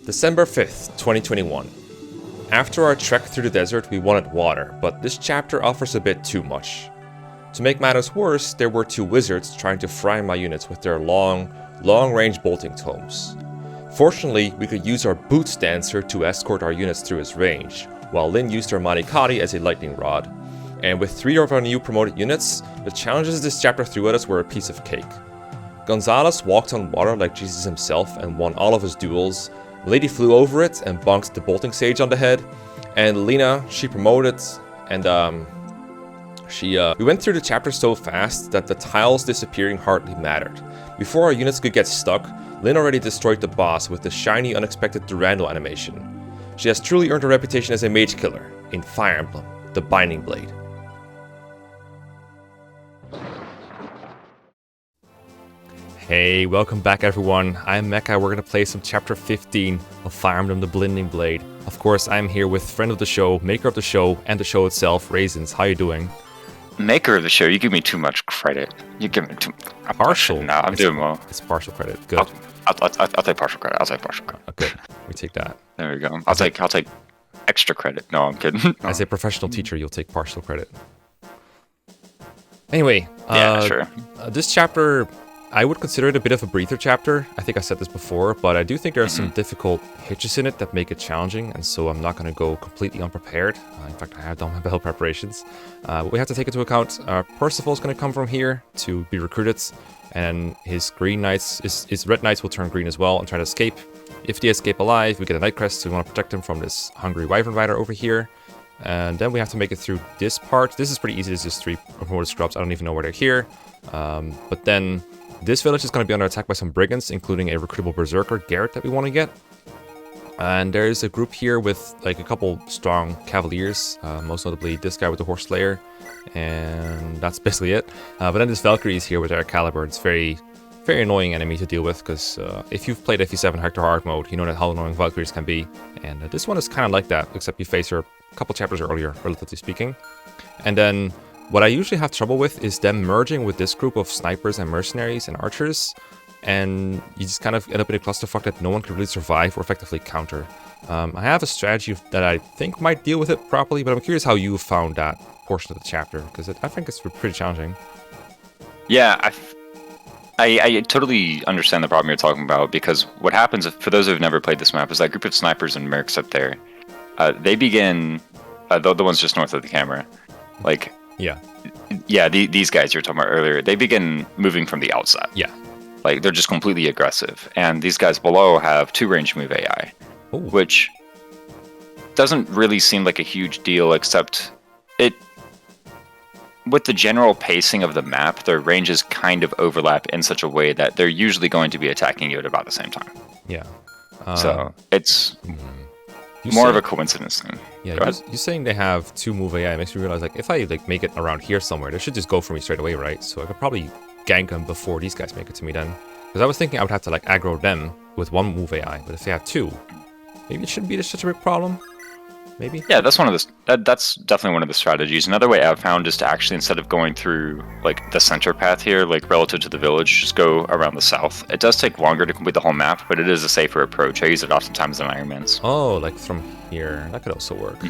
December 5th, 2021. After our trek through the desert, we wanted water, but this chapter offers a bit too much. To make matters worse, there were two wizards trying to fry my units with their long-range bolting tomes. Fortunately, we could use our boots dancer to escort our units through his range, while Lin used her Mani Katti as a lightning rod. And with 3 of our new promoted units, the challenges this chapter threw at us were a piece of cake. Gonzalez walked on water like Jesus himself and won all of his duels. Lady flew over it and bonked the bolting sage on the head. And Lena, she promoted, and we went through the chapter so fast that the tiles disappearing hardly mattered. Before our units could get stuck, Lin already destroyed the boss with the shiny unexpected Durandal animation. She has truly earned a reputation as a mage killer in Fire Emblem, the Binding Blade. Hey, welcome back everyone. I'm Mekkah. We're gonna play some chapter 15 of Fire Emblem the Blinding Blade. Of course, I'm here with friend of the show, maker of the show, and the show itself, Raisins. How you doing? Maker of the show, you give me too much credit. You give me too partial. No, I'm doing well. It's partial credit. Good. I'll take partial credit. I'll take partial credit. Okay, we take that. There we go. I'll take extra credit. No, I'm kidding. No. As a professional teacher, you'll take partial credit. Anyway, sure. This chapter, I would consider it a bit of a breather chapter. I think I said this before, but I do think there are some difficult hitches in it that make it challenging, and so I'm not going to go completely unprepared. In fact, I have done my battle preparations. But we have to take into account Percival is going to come from here to be recruited, and his green knights, his red knights will turn green as well and try to escape. If they escape alive, we get a Night Crest, so we want to protect him from this hungry Wyvern Rider over here. And then we have to make it through this part. This is pretty easy. It's just 3 promoted scrubs. I don't even know where they're here. But then this village is going to be under attack by some brigands, including a recruitable berserker, Garrett, that we want to get. And there's a group here with like a couple strong cavaliers, most notably this guy with the Horse Slayer, and that's basically it. But then this Valkyrie is here with their caliber. It's very annoying enemy to deal with, because if you've played FE7 Hard Mode, you know how annoying Valkyries can be. And this one is kind of like that, except you face her a couple chapters earlier, relatively speaking. And then what I usually have trouble with is them merging with this group of snipers and mercenaries and archers, and you just kind of end up in a clusterfuck that no one can really survive or effectively counter. I have a strategy that I think might deal with it properly, but I'm curious how you found that portion of the chapter, because I think it's pretty challenging. Yeah, I totally understand the problem you're talking about, because what happens, for those who've never played this map, is that group of snipers and mercs up there, they begin, the ones just north of the camera, like... Yeah, these guys you were talking about earlier, they begin moving from the outside. Yeah. Like, they're just completely aggressive. And these guys below have 2 range move AI, Ooh. which doesn't really seem like a huge deal, except with the general pacing of the map, their ranges kind of overlap in such a way that they're usually going to be attacking you at about the same time. Yeah. So, it's... more of a coincidence thing. Yeah, you're saying they have 2 move AI. It makes me realize, like, if I like make it around here somewhere, they should just go for me straight away, right? So I could probably gank them before these guys make it to me then. Because I was thinking I would have to like aggro them with 1 move AI, but if they have 2, maybe it shouldn't be such a big problem. Maybe. Yeah, that's that's definitely one of the strategies. Another way I've found is to actually, instead of going through like the center path here, like relative to the village, just go around the south. It does take longer to complete the whole map, but it is a safer approach. I use it oftentimes in Iron Man's. Oh, like from here. That could also work.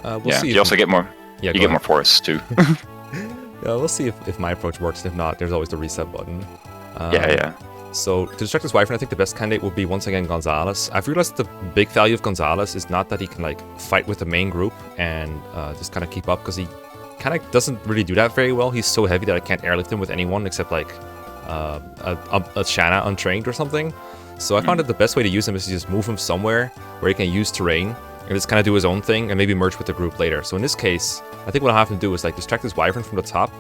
We'll see. You also get more. Yeah, you get more forests too. Yeah, we'll see if my approach works. If not, there's always the reset button. Yeah. So, to distract this Wyvern, I think the best candidate would be, once again, Gonzalez. I've realized the big value of Gonzalez is not that he can, like, fight with the main group and just kind of keep up, because he kind of doesn't really do that very well. He's so heavy that I can't airlift him with anyone except, like, a Shanna untrained or something. So I found that the best way to use him is to just move him somewhere where he can use terrain and just kind of do his own thing and maybe merge with the group later. So in this case, I think what I'll have him do is, like, distract this Wyvern from the top,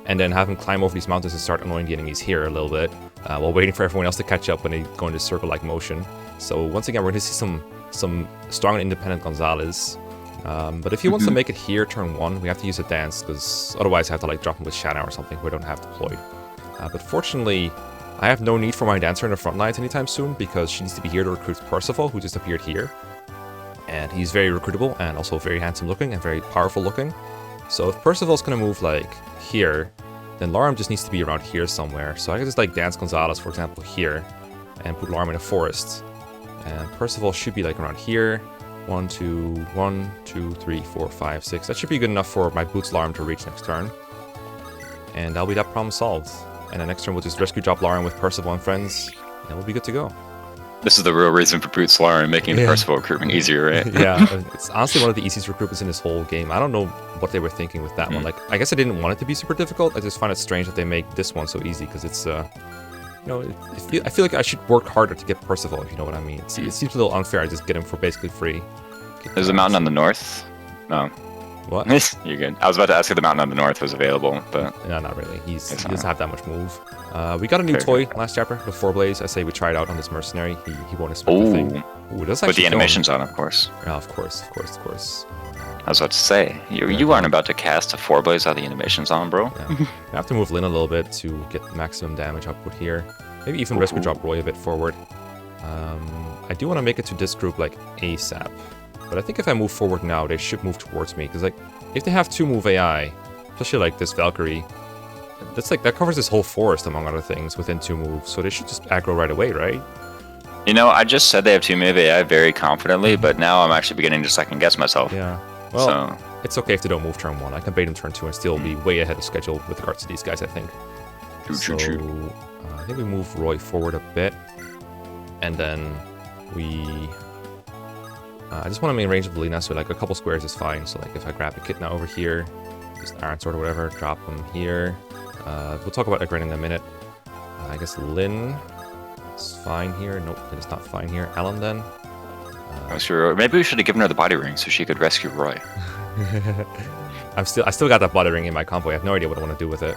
and then have him climb over these mountains and start annoying the enemies here a little bit, while waiting for everyone else to catch up when they go in this circle-like motion. So once again, we're going to see some strong and independent Gonzalez. But if he wants to make it here turn 1, we have to use a dance, because otherwise I have to like drop him with Shanna or something who I don't have deployed. But fortunately, I have no need for my dancer in the front lines anytime soon, because she needs to be here to recruit Percival, who just appeared here. And he's very recruitable and also very handsome looking and very powerful looking. So if Percival's going to move like here, then Laram just needs to be around here somewhere. So I can just like dance Gonzalez, for example, here, and put Laram in a forest. And Percival should be like around here. 1, 2, 3, 4, 5, 6. That should be good enough for my Boots Larm to reach next turn. And that'll be that problem solved. And the next turn we'll just rescue drop Larm with Percival and friends, and we'll be good to go. This is the real reason for Boots Larm, making the Percival recruitment easier, right? Yeah, it's honestly one of the easiest recruitments in this whole game. I don't know what they were thinking with that one. Like, I guess I didn't want it to be super difficult. I just find it strange that they make this one so easy, because it's, you know, I feel like I should work harder to get Percival, if you know what I mean. It seems a little unfair. I just get him for basically free. There's a mountain on the north. No. What? You're good. I was about to ask if the mountain on the north was available, but... No, not really. He doesn't have that much move. We got a new toy last chapter, the 4-Blaze. I say we try it out on this mercenary. He won't expect anything. Ooh, that's actually with the animations on, of course. Yeah, of course. I was about to say, you aren't about to cast a 4-Blaze without the animations on, bro. Yeah. I have to move Lin a little bit to get maximum damage output here. Maybe even rescue drop Roy a bit forward. I do want to make it to this group like ASAP. But I think if I move forward now, they should move towards me. Because like, if they have 2-move AI, especially like this Valkyrie, that covers this whole forest among other things within 2 moves. So they should just aggro right away, right? You know, I just said they have 2-move AI very confidently, but now I'm actually beginning to second guess myself. Yeah. Well, it's okay if they don't move turn 1. I can bait them turn 2 and still be way ahead of schedule with regards to these guys, I think. True. I think we move Roy forward a bit. And then we... I just want to main range of Lina, so like a couple squares is fine. So like if I grab a Kidna over here, just Iron Sword or whatever, drop them here. We'll talk about Agren in a minute. I guess Lin is fine here. Nope, Lin is not fine here. Alan then. Sure. Maybe we should have given her the body ring so she could rescue Roy. I still got that body ring in my combo. I have no idea what I want to do with it.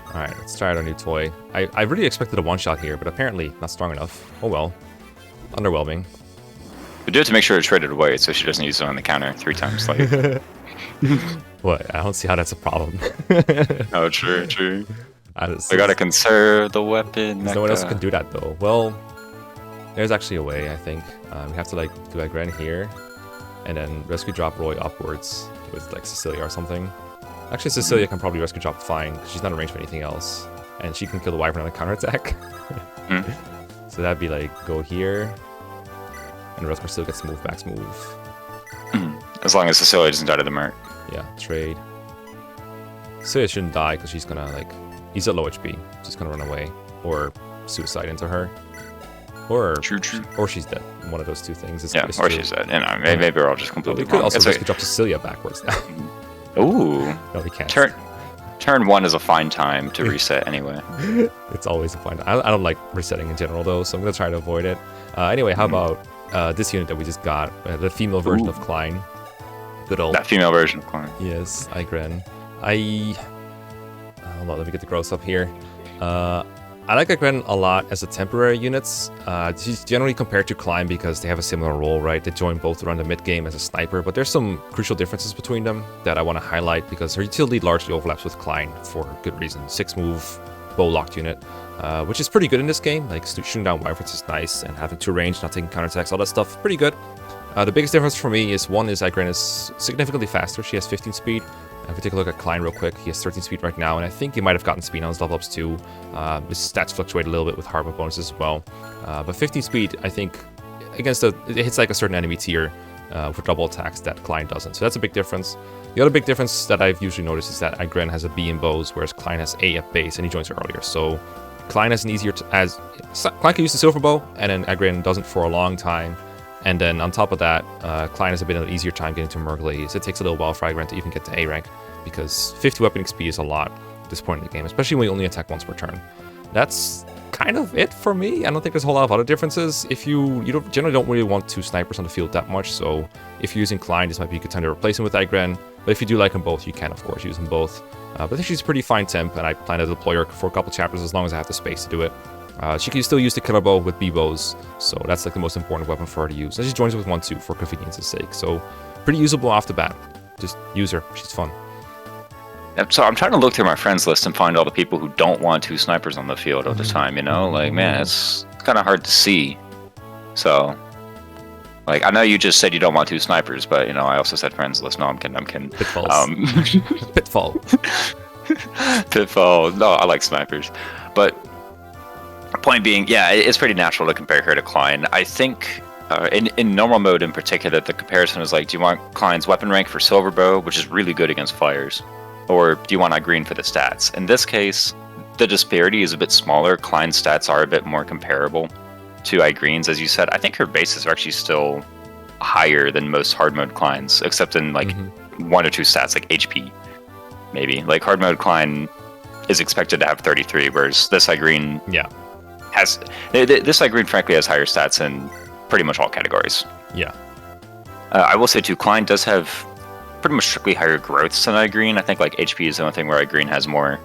Alright, let's try out our new toy. I really expected a one-shot here, but apparently not strong enough. Oh well. Underwhelming. We do it to make sure it's traded away so she doesn't use it on the counter 3 times. Like. What? I don't see how that's a problem. Oh, true. I gotta conserve the weapon. No one else can do that though. Well, there's actually a way, I think. We have to like do Agren here, and then rescue drop Roy upwards with like Cecilia or something. Actually, Cecilia can probably rescue drop fine because she's not in range for anything else, and she can kill the Wyvern on a counterattack. So that'd be like go here, and Rosmer still gets move back's move. As long as Cecilia doesn't die to the Merc. Yeah, trade. Cecilia shouldn't die because she's gonna like, he's at low HP. She's gonna run away or suicide into her, or she's dead. One of those two things. She's dead. She's dead. You know, maybe we're all just completely. We could also rescue drop Cecilia backwards now. Ooh. No, we can't. Turn 1 is a fine time to reset anyway. It's always a fine time. I don't like resetting in general though, so I'm gonna try to avoid it. Anyway, how about this unit that we just got, the female version of Klein. Good old. That female version of Klein. Yes, Igren. Hold on, let me get the growth up here. I like Igren a lot as a temporary units. She's generally compared to Klein because they have a similar role, right? They join both around the mid game as a sniper, but there's some crucial differences between them that I want to highlight because her utility largely overlaps with Klein for good reason. 6-move, bow locked unit. Which is pretty good in this game. Like shooting down Wyverns is nice, and having 2 range, not taking counterattacks, all that stuff, pretty good. The biggest difference for me is one is Igren is significantly faster. She has 15 speed. If we take a look at Klein real quick, he has 13 speed right now, and I think he might have gotten speed on his level ups too. His stats fluctuate a little bit with hard mode bonuses as well. But 15 speed, I think, against it hits like a certain enemy tier for double attacks that Klein doesn't. So that's a big difference. The other big difference that I've usually noticed is that Igren has a B in bows, whereas Klein has A at base, and he joins her earlier. So Klein has an easier Klein can use the silver bow, and then Igren doesn't for a long time. And then on top of that, Klein has a bit of an easier time getting to Merglaze. It takes a little while for Igren to even get to A rank, because 50 weapon XP is a lot at this point in the game, especially when you only attack once per turn. That's kind of it for me. I don't think there's a whole lot of other differences. If you generally don't really want 2 snipers on the field that much, so if you're using Klein, this might be a good time to replace him with Igren. But if you do like them both, you can of course use them both. But I think she's a pretty fine temp, and I plan to deploy her for a couple chapters as long as I have the space to do it. She can still use the killer bow with B-bows, so that's like the most important weapon for her to use. And she joins with 1-2 for convenience's sake, so pretty usable off the bat. Just use her, she's fun. So I'm trying to look through my friends list and find all the people who don't want 2 snipers on the field all the time, you know? Like, man, it's kind of hard to see. So, like, I know you just said you don't want 2 snipers, but, you know, I also said friends list. No, I'm kidding. Pitfalls. Pitfall. Pitfall. No, I like snipers. But Point being, yeah, it's pretty natural to compare her to Klein. I think in normal mode in particular, the comparison is like, do you want Klein's weapon rank for Silver Bow, which is really good against fires, or do you want Green for the stats? In this case, the disparity is a bit smaller. Klein's stats are a bit more comparable to Igreen's, as you said. I think her bases are actually still higher than most hard mode Klein's, except in like one or two stats, like HP, maybe. Like hard mode Klein is expected to have 33, whereas this Igreen has this Igreen frankly has higher stats in pretty much all categories. Yeah. I will say too, Klein does have pretty much strictly higher growths than Igreen. I think like HP is the only thing where Igreen has more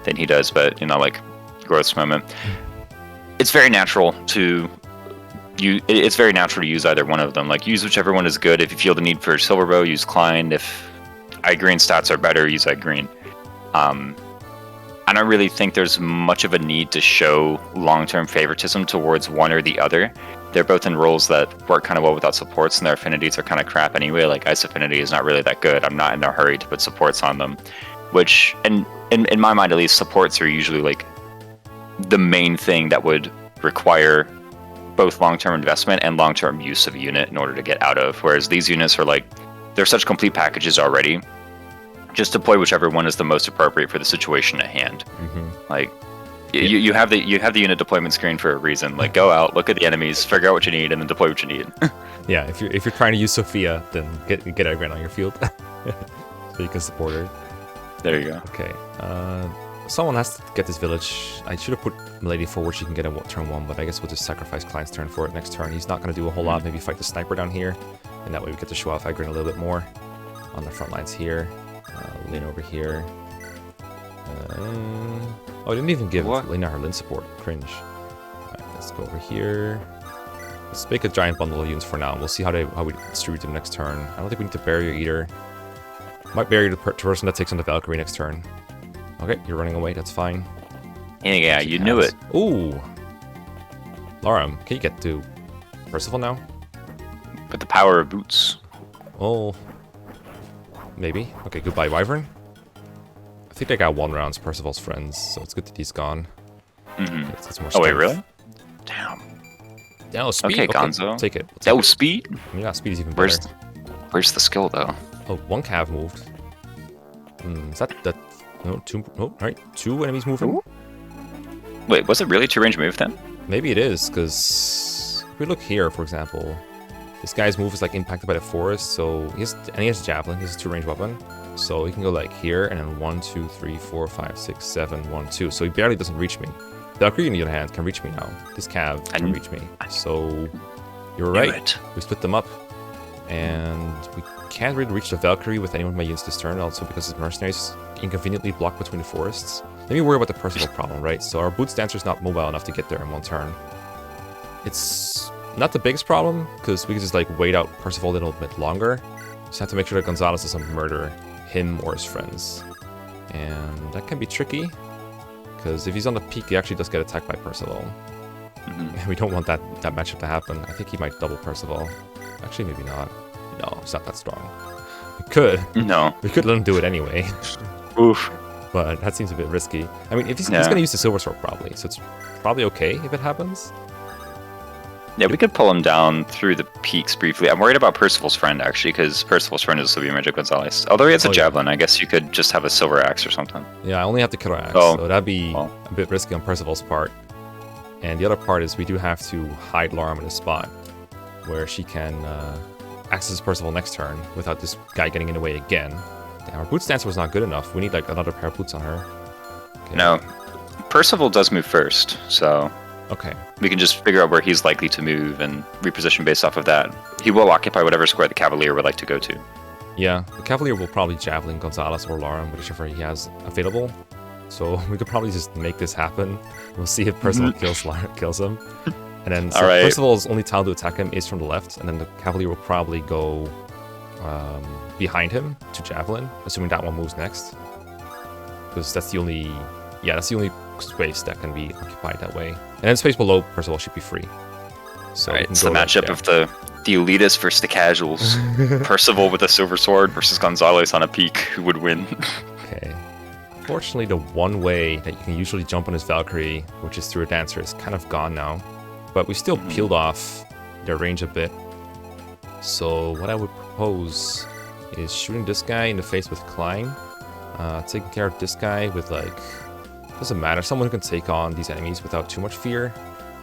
than he does, but you know, like growths moment. It's very natural to it's very natural to use either one of them. Like use whichever one is good. If you feel the need for Silver Bow, use Klein. If Igreen stats are better, use Igreen. I don't really think there's much of a need to show long-term favoritism towards one or the other. They're both in roles that work kind of well without supports, and their affinities are kind of crap anyway. Like Ice Affinity is not really that good. I'm not in a hurry to put supports on them, which, and in my mind at least, supports are usually like the main thing that would require both long-term investment and long-term use of a unit in order to get out of. Whereas these units are like, they're such complete packages already. Just deploy whichever one is the most appropriate for the situation at hand. Like, you have the unit deployment screen for a reason. Like, go out, look at the enemies, figure out what you need, and then deploy what you need. Yeah, if you're trying to use Sophia, then get Igreen on your field, so you can support her. There you go. Okay. Someone has to get this village. I should have put Milady forward. She can get a turn 1, but I guess we'll just sacrifice Klein's turn for it next turn. He's not going to do a whole lot. Maybe fight the sniper down here, and that way we get to show off Igreen a little bit more on the front lines here. Lin over here. Oh, I didn't even give Lina her Lin support. Cringe. Alright, let's go over here. Let's make a giant bundle of units for now. We'll see how we distribute them next turn. I don't think we need to barrier either. Might barrier the person that takes on the Valkyrie next turn. Okay, you're running away. That's fine. Yeah, you knew it. Ooh. Laura, can you get to Percival now? With the power of boots. Oh. Maybe. Okay, goodbye, Wyvern. I think they got 1 rounds, Percival's friends, so it's good that he's gone. It's more oh, wait, really? Damn. Yeah, speed. Okay, Gonzo. Take it. That was speed? Yeah, speed is even better. Where's the skill, though? Oh, 1 cav moved. Is that... No, 2... Oh, alright. 2 enemies moving. Ooh. Wait, was it really 2-range move, then? Maybe it is, because... If we look here, for example... This guy's move is like impacted by the forest, so he has javelin. He has a 2-range weapon, so he can go like here and then 1, 2, 3, 4, 5, 6, 7, 1, 2. So he barely doesn't reach me. Valkyrie, on the other hand, can reach me now. This cav can reach me. So you're right. We split them up, and we can't really reach the Valkyrie with anyone of my units this turn. Also because his mercenaries inconveniently block between the forests. Let me worry about the Percival problem, right? So our boots dancer's not mobile enough to get there in 1 turn. It's not the biggest problem, because we can just like wait out Percival a little bit longer. Just have to make sure that Gonzalez doesn't murder him or his friends. And that can be tricky, because if he's on the peak, he actually does get attacked by Percival. And we don't want that matchup to happen. I think he might double Percival. Actually, maybe not. No, he's not that strong. We could. No. We could let him do it anyway. Oof. But that seems a bit risky. I mean, if he's going to use the Silver Sword probably, so it's probably okay if it happens. Yeah, we could pull him down through the peaks briefly. I'm worried about Percival's friend, actually, because Percival's friend is Sylvia Magic Gonzalez. Although he has a javelin, I guess you could just have a silver axe or something. Yeah, I only have the killer axe, so that'd be a bit risky on Percival's part. And the other part is we do have to hide Laura in a spot where she can access Percival next turn without this guy getting in the way again. Damn, our boots dancer was not good enough. We need like another pair of boots on her. Okay. No, Percival does move first, so... Okay. We can just figure out where he's likely to move and reposition based off of that. He will occupy whatever square the Cavalier would like to go to. Yeah, the Cavalier will probably javelin Gonzalez or Laura, whichever he has available. So we could probably just make this happen. We'll see if Percival kills him. And then so Percival's only time to attack him is from the left, and then the Cavalier will probably go behind him to javelin, assuming that one moves next. Because that's the only space that can be occupied that way. And then space below Percival should be free. So it's the matchup of the elitists versus the casuals. Percival with a silver sword versus Gonzalez on a peak. Who would win? Okay. Unfortunately, the one way that you can usually jump on his Valkyrie, which is through a Dancer, is kind of gone now. But we still peeled off their range a bit. So what I would propose is shooting this guy in the face with Klein. Taking care of this guy with, like, doesn't matter, someone who can take on these enemies without too much fear.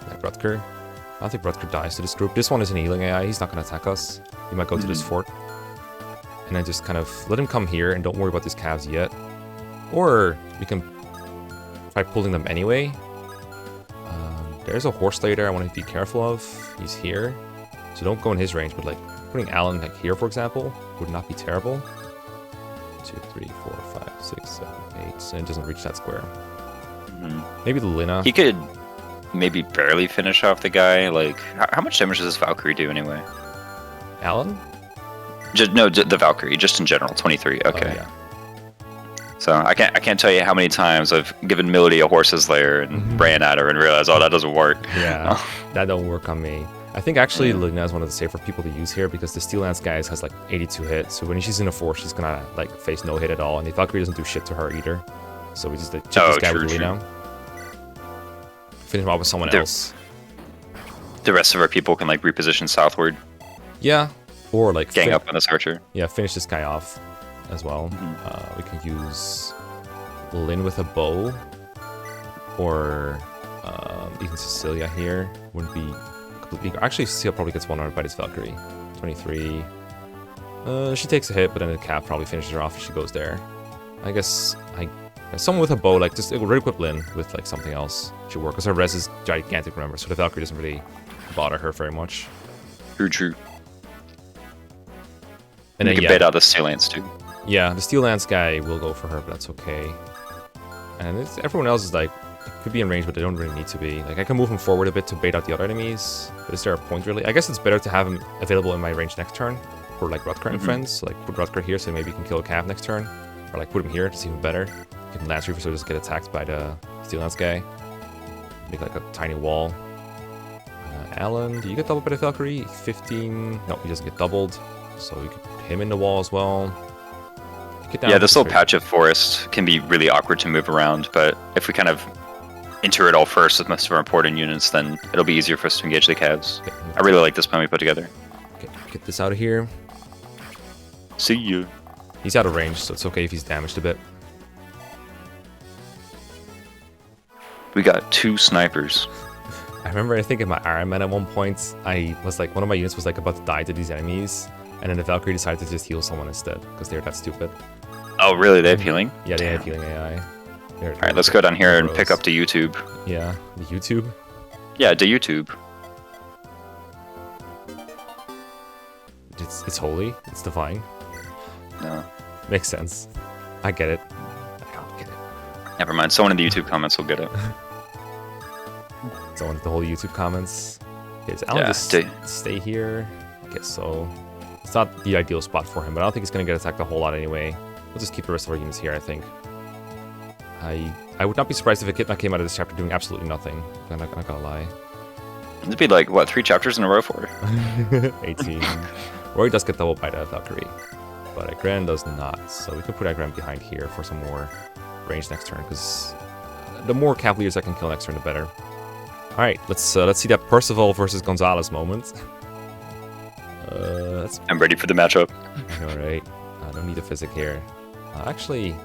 Like Rutger. I don't think Rutger dies to this group. This one is an healing AI, he's not going to attack us. He might go to this fort. And then just kind of let him come here and don't worry about these calves yet. Or we can try pulling them anyway. There's a horse slayer there I want to be careful of. He's here. So don't go in his range, but like putting Alan like here, for example, would not be terrible. 2, 3, 4, 5, 6, 7, 8. And it doesn't reach that square. Maybe the Lina. He could maybe barely finish off the guy. Like, how much damage does this Valkyrie do anyway? Alan? No, the Valkyrie, just in general. 23. Okay. Oh, yeah. So I can't tell you how many times I've given Milady a horse's lair and ran at her and realized, oh, that doesn't work. Yeah, that don't work on me. I think actually Lina is one of the safer people to use here because the Steel Lance guys has like 82 hits. So when she's in a force, she's gonna like face no hit at all, and the Valkyrie doesn't do shit to her either. So we just like, chip this guy with Lina. Finish him off with someone else. The rest of our people can like reposition southward. Yeah, or like gang up on this archer. Yeah, finish this guy off as well. We can use Lin with a bow, or even Cecilia here wouldn't be completely. Actually, Cecilia probably gets one-armed by this Valkyrie. 23. She takes a hit, but then the cap probably finishes her off if she goes there. I guess someone with a bow, like just re-equip Lin with like something else should work because her res is gigantic, remember, so the Valkyrie doesn't really bother her very much. True. And then, you can bait out the Steel Lance too. Yeah, the Steel Lance guy will go for her, but that's okay. And everyone else is like, could be in range, but they don't really need to be. Like, I can move him forward a bit to bait out the other enemies, but is there a point really? I guess it's better to have him available in my range next turn for like Rutger and friends. So, like, put Rutger here so maybe you can kill a calf next turn, or like put him here, it's even better. You can Lance Reaper so he doesn't get attacked by the Steel Lance guy. Make like a tiny wall. Alan, do you get doubled by the Valkyrie? 15. No, he doesn't get doubled. So we could put him in the wall as well. Yeah, this little patch of forest can be really awkward to move around, but if we kind of enter it all first with most of our important units, then it'll be easier for us to engage the calves. Okay, I really like this plan we put together. Okay, get this out of here. See you. He's out of range, so it's okay if he's damaged a bit. We got 2 snipers. I remember, I think in my Iron Man at one point, I was like, one of my units was like about to die to these enemies, and then the Valkyrie decided to just heal someone instead, because they were that stupid. Oh, really? They have healing? Yeah, they have healing AI. Alright, let's go down here and pick up the YouTube. Yeah, the YouTube? Yeah, the YouTube. It's holy. It's divine. No. Makes sense. I get it. I don't get it. Never mind, someone in the YouTube comments will get it. Someone in the whole YouTube comments. Okay, so Alan just stay here? I guess so. It's not the ideal spot for him, but I don't think he's going to get attacked a whole lot anyway. We'll just keep the rest of our units here, I think. I would not be surprised if a Kitna came out of this chapter doing absolutely nothing. I'm not gonna lie. It'd be like, what, 3 chapters in a row for it? 18. Roy does get doubled by the Valkyrie, but Agran does not. So we can put Agran behind here for some more range next turn, because the more Cavaliers I can kill next turn, the better. Alright, let's see that Percival versus Gonzalez moment. I'm ready for the matchup. Alright, I don't need a physic here. Actually...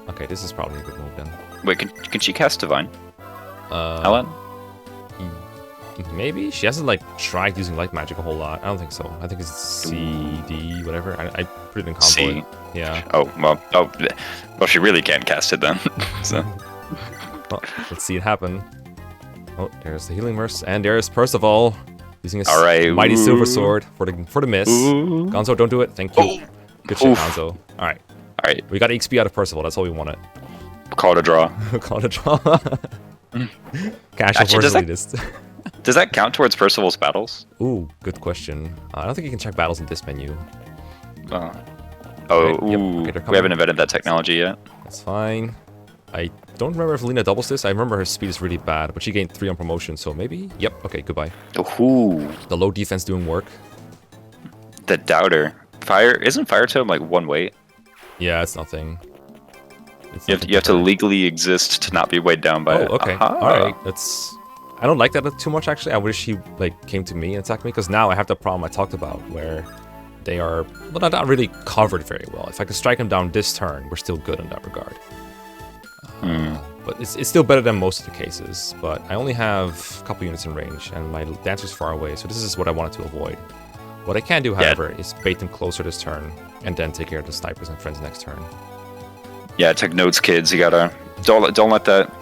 Okay, this is probably a good move then. Wait, can she cast Divine? Alan? Maybe? She hasn't like tried using light magic a whole lot. I don't think so. I think it's C, D, whatever. I put it in combo. C. Yeah. Oh, well, she really can't cast it then. So. Well, let's see it happen. Oh, there's the healing merc, and there's Percival using his mighty silver sword for the miss. Ooh. Gonzo, don't do it. Thank you. Good shit, Gonzo. All right. Alright. We got XP out of Percival, that's all we wanted. Call it a draw. Call it a draw. Casual versus elitist. Does that count towards Percival's battles? Ooh, good question. I don't think you can check battles in this menu. Right, ooh. Okay, we haven't invented that technology yet. That's fine. I don't remember if Lina doubles this. I remember her speed is really bad, but she gained 3 on promotion, so maybe? Yep, okay, goodbye. Ooh. The low defense doing work. The Doubter. Isn't Fire Tome like 1 weight? Yeah, it's nothing. it's You have to legally exist to not be weighed down by it. Oh, okay. Aha. All right. I don't like that too much, actually. I wish he like came to me and attacked me, because now I have the problem I talked about where they are, well, not really covered very well. If I can strike him down this turn, we're still good in that regard. But it's still better than most of the cases. But I only have a couple units in range, and my dancer's far away, so this is what I wanted to avoid. What I can do, however, is bait them closer this turn, and then take care of the snipers and friends next turn. Yeah, take notes, kids. You gotta don't let that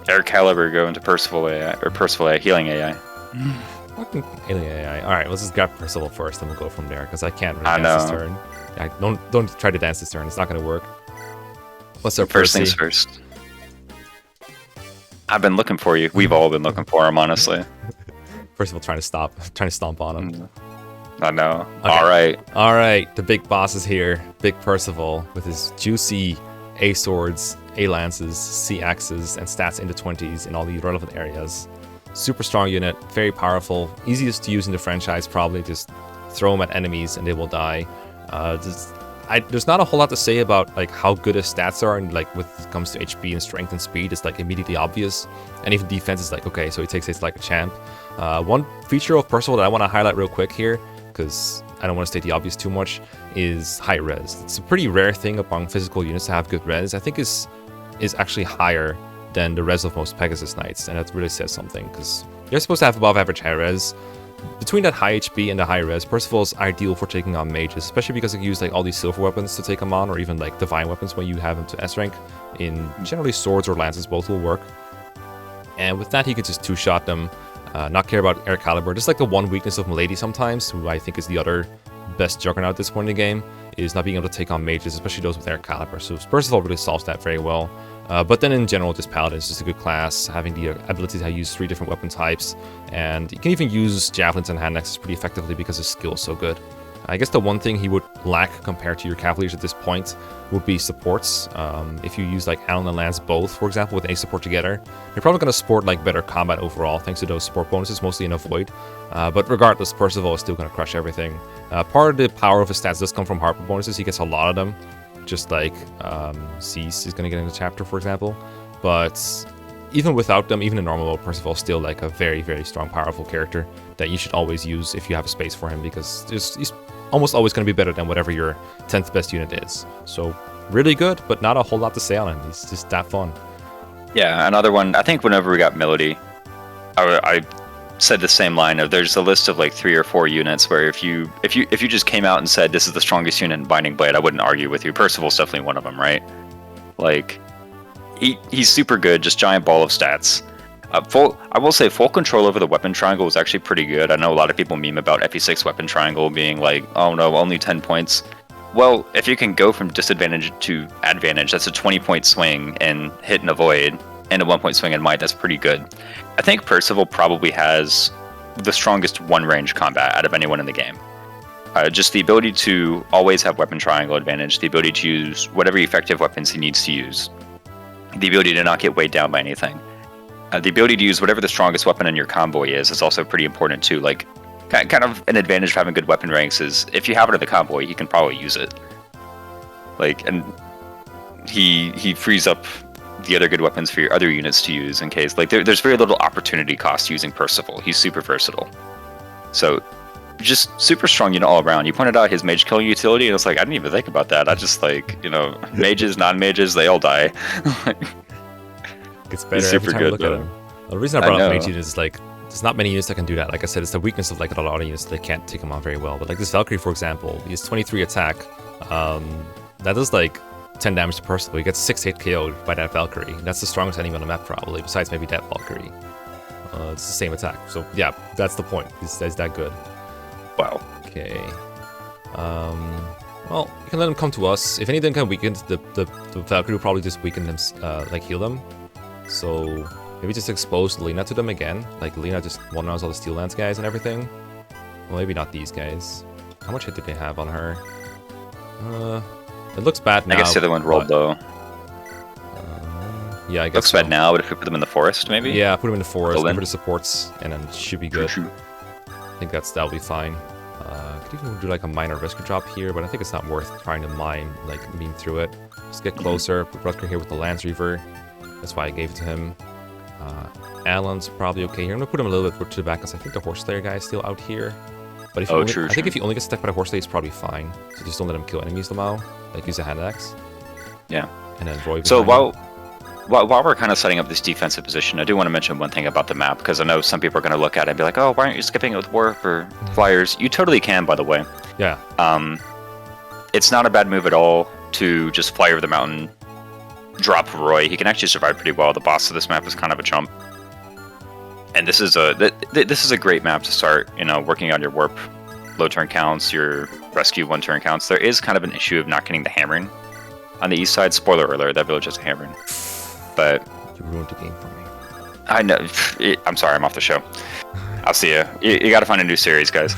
air caliber go into Percival AI or Percival AI, healing AI. Fucking alien AI. All right, let's just grab Percival first, and we'll go from there, because I can't really dance this turn. Don't try to dance this turn. It's not gonna work. What's up, First Percy? things first. I've been looking for you. We've all been looking for him, honestly. Percival trying to stomp on him. I know. Okay. All right. The big boss is here. Big Percival with his juicy A swords, A lances, C axes, and stats in the 20s in all the relevant areas. Super strong unit, very powerful, easiest to use in the franchise probably. Just throw them at enemies and they will die. There's not a whole lot to say about like how good his stats are, and like when it comes to HP and strength and speed, it's like immediately obvious. And even defense is like, okay, so he takes hits like a champ. One feature of Percival that I want to highlight real quick here, because I don't want to state the obvious too much, is high res. It's a pretty rare thing among physical units to have good res. I think is actually higher than the res of most Pegasus Knights, and that really says something, because you're supposed to have above average high res. Between that high HP and the high res, Percival is ideal for taking on mages, especially because you can use like all these silver weapons to take them on, or even like divine weapons when you have them to S rank. In generally swords or lances, both will work. And with that, he could just two-shot them, not care about air caliber. Just like the one weakness of Milady sometimes, who I think is the other best juggernaut at this point in the game, is not being able to take on mages, especially those with air caliber. So Percival really solves that very well. But then in general, just Paladin is just a good class, having the ability to use 3 different weapon types, and you can even use javelins and hand axes pretty effectively because his skill is so good. I guess the one thing he would lack compared to your Cavaliers at this point would be supports. If you use like Allen and Lance both, for example, with any support together, you're probably going to support like better combat overall thanks to those support bonuses, mostly in a Void. But regardless, Percival is still going to crush everything. Part of the power of his stats does come from Harper bonuses. He gets a lot of them, just like Cease is going to get in the chapter, for example. But even without them, even in normal mode, Percival is still like a very, very strong, powerful character that you should always use if you have a space for him, because he's almost always going to be better than whatever your 10th best unit is. So really good, but not a whole lot to say on him. He's just that fun. Yeah, another one. I think whenever we got Melody, I said the same line of there's a list of like 3 or 4 units where if you just came out and said this is the strongest unit in Binding Blade, I wouldn't argue with you. Percival's definitely one of them, right? Like he's super good, just giant ball of stats. I will say full control over the weapon triangle is actually pretty good. I know a lot of people meme about FE6 weapon triangle being like, oh no, only 10 points. Well, if you can go from disadvantage to advantage, that's a 20-point swing in hit and avoid, and a 1-point swing in might. That's pretty good. I think Percival probably has the strongest one-range combat out of anyone in the game. Just the ability to always have weapon triangle advantage, the ability to use whatever effective weapons he needs to use, the ability to not get weighed down by anything. The ability to use whatever the strongest weapon in your convoy is also pretty important too. Like, kind of an advantage of having good weapon ranks is if you have it in the convoy, you can probably use it. Like, and he frees up the other good weapons for your other units to use in case. Like, there's very little opportunity cost using Percival. He's super versatile. So, just super strong unit all around. You pointed out his mage killing utility, and it's like, I didn't even think about that. I just like, mages, non-mages, they all die. It's better every time you look at him. The reason I brought up mage units is like, there's not many units that can do that. Like I said, it's the weakness of like a lot of units. They can't take them on very well. But like this Valkyrie, for example, he has 23 attack. That does like 10 damage to Percival. He gets 6 hit KO'd by that Valkyrie. That's the strongest enemy on the map probably, besides maybe that Valkyrie. It's the same attack. So yeah, that's the point. He's that good. Wow. Okay. Well, you can let him come to us. If anything can weaken, the Valkyrie will probably just weaken them, like heal them. So maybe just expose Lena to them again. Like Lena just one-rounds all the Steel Lance guys and everything. Well, maybe not these guys. How much hit did they have on her? It looks bad now. I guess the other one rolled low. Yeah, I guess looks bad now, but if we put them in the forest, maybe? Yeah, put them in the forest, give her the supports, and then it should be good. I think that'll be fine. Could even do like a minor rescue drop here, but I think it's not worth trying to mine through it. Just get closer. Put Rutger here with the Lance Reaver. That's why I gave it to him. Alan's probably okay here. I'm gonna put him a little bit to the back because I think the Horse Slayer guy is still out here. But if I think if he only gets attacked by the Horse Slayer, it's probably fine. So just don't let him kill enemies somehow. Like use a hand axe. Yeah. And then Roy. So while we're kind of setting up this defensive position, I do want to mention one thing about the map, because I know some people are going to look at it and be like, oh, why aren't you skipping it with Warp or Flyers? You totally can, by the way. Yeah. It's not a bad move at all to just fly over the mountain, drop Roy. He can actually survive pretty well. The boss of this map is kind of a chump. And this is a great map to start, working on your Warp low turn counts, your Rescue 1 turn counts. There is kind of an issue of not getting the hammering on the east side. Spoiler alert, that village has a hammering. But you ruined the game for me. I know. I'm sorry, I'm off the show. I'll see you. You got to find a new series, guys.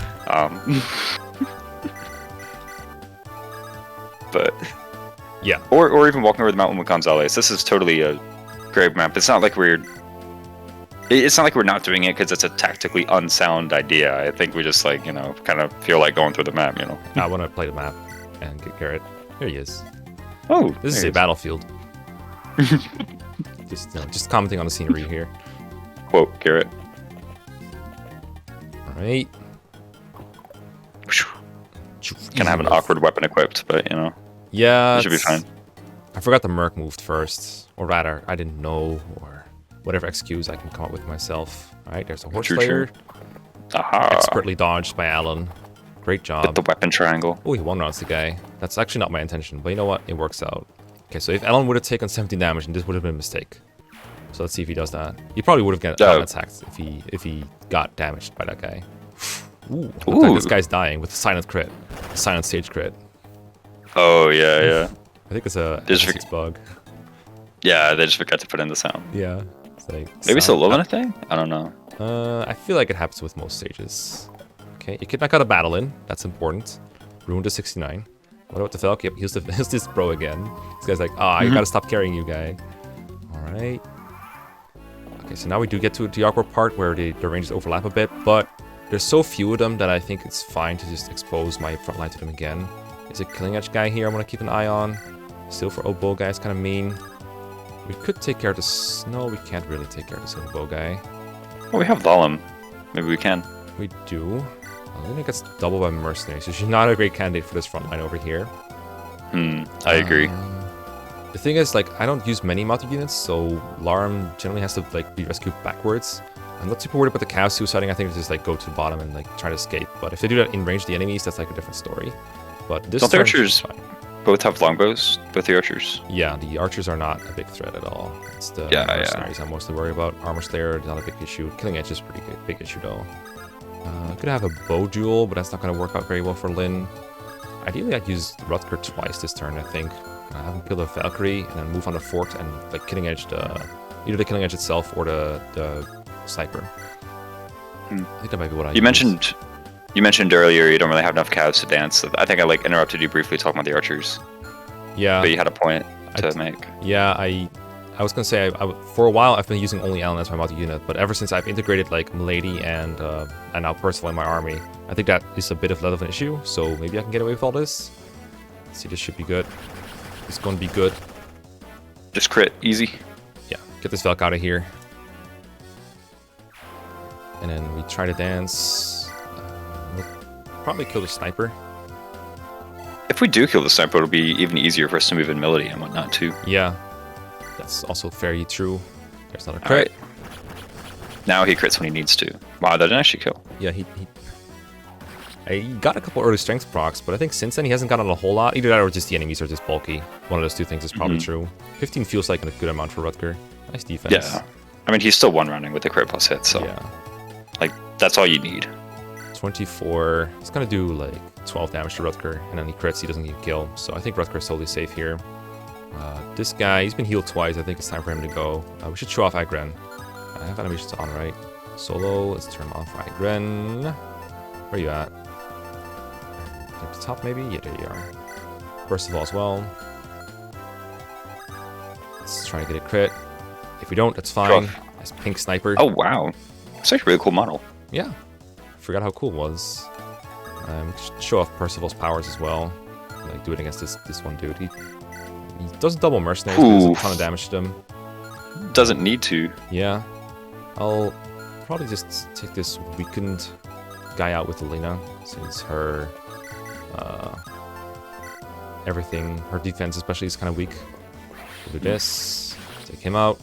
But yeah, or even walking over the mountain with Gonzalez. This is totally a great map. It's not like we're not doing it because it's a tactically unsound idea. I think we just kind of feel like going through the map. I want to play the map and get Garrett. Here he is. Oh, this is a battlefield. Just commenting on the scenery here. Quote Garrett. All right. Gonna have an awkward weapon equipped, but yeah, it should be fine. I forgot the Merc moved first, or rather, I didn't know, or whatever excuse I can come up with myself. All right, there's a Horse Slayer. Aha! Expertly dodged by Alan. Great job. With the weapon triangle. Oh, he one-rounds the guy. That's actually not my intention, but you know what? It works out. Okay, so if Alan would have taken 17 damage, and this would have been a mistake. So let's see if he does that. He probably would have gotten attacked if he got damaged by that guy. Ooh. This guy's dying with a silent crit. A silent stage crit. Oh, yeah. I think it's a physics bug. Yeah, they just forgot to put in the sound. Yeah. It's like maybe it's a low limit thing? I don't know. I feel like it happens with most stages. Okay, you can knock out a battle in. That's important. Ruined to 69. What about the Falk? Yep, here's this bro again. This guy's like, you gotta stop carrying you, guy. Alright. Okay, so now we do get to the awkward part where the ranges overlap a bit, but there's so few of them that I think it's fine to just expose my front line to them again. Is a Killing Edge guy here I'm gonna keep an eye on. Silver Oboe guy's kind of mean. We could take care of this. No, we can't really take care of the Silver Bow guy. Well, we have Lalem. Maybe we can. We do. I think it gets doubled by Mercenaries, so she's not a great candidate for this front line over here. I agree. The thing is, I don't use many mounted units, so Larum generally has to be rescued backwards. I'm not super worried about the cow suiciding. I think it's just go to the bottom and try to escape. But if they do that in range of the enemies, that's a different story. But this don't the archers both have longbows? Both the archers? Yeah, the archers are not a big threat at all. It's the mercenaries I'm mostly worried about. Armor Slayer is not a big issue. Killing Edge is pretty big issue though. I could have a bow duel, but that's not going to work out very well for Lyn. Ideally, I'd use Rutger twice this turn, I think. Have him kill the Valkyrie and then move on the fort and Killing Edge either the Killing Edge itself or the sniper. I think that might be what I use. You mentioned earlier you don't really have enough cows to dance. I think I interrupted you briefly talking about the archers. Yeah. But you had a point to make. Yeah, I was gonna say for a while I've been using only Alan as my multi unit, but ever since I've integrated Milady and now Percival in my army, I think that is a bit of an issue. So maybe I can get away with all this. Let's see, this should be good. It's gonna be good. Just crit, easy. Yeah, get this Valk out of here. And then we try to dance. We'll probably kill the sniper. If we do kill the sniper, it'll be even easier for us to move in Melody and whatnot too. Yeah, that's also very true. There's not a crit. Right. Now he crits when he needs to. Wow, that didn't actually kill. Yeah, he got a couple early strength procs, but I think since then he hasn't gotten a whole lot. Either that or just the enemies are just bulky. One of those two things is probably true. 15 feels like a good amount for Rutger. Nice defense. Yeah. I mean, he's still one-rounding with the crit plus hit, so... Yeah. That's all you need. 24. He's gonna do 12 damage to Rutger, and then he crits, he doesn't get killed. So I think Rutger is totally safe here. This guy, he's been healed twice. I think it's time for him to go. We should show off Agren. I have animations on, right? Solo, let's turn him on for Agren. Where are you at? At the top, maybe? Yeah, there you are. Perceval as well. Let's try to get a crit. If we don't, that's fine. Nice pink sniper. Oh, wow. It's actually a really cool model. Yeah. Forgot how cool it was. Show off Percival's powers as well. Like do it against this one dude. He doesn't double mercenaries, but does a ton of damage to them. Doesn't need to. Yeah. I'll probably just take this weakened guy out with Elena, since her everything, her defense especially, is kind of weak. We'll do this. Take him out.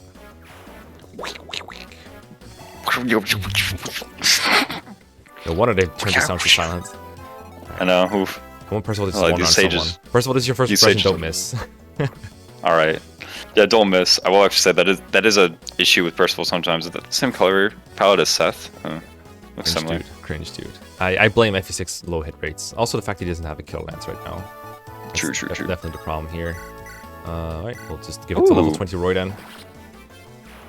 No wonder they turned this down to silent. I know. Oof. Come on, Percival, this is Like, one on these someone. sages- Percival, this is your first these impression, sages- don't miss. All right. Yeah, don't miss. I will actually say that is a issue with Percival sometimes. The same color palette as Seth. Looks similar. Cringe dude. I blame FE6 low hit rates. Also the fact he doesn't have a kill lance right now. True. Definitely the problem here. Alright, we'll just give it to level 20 Roy then.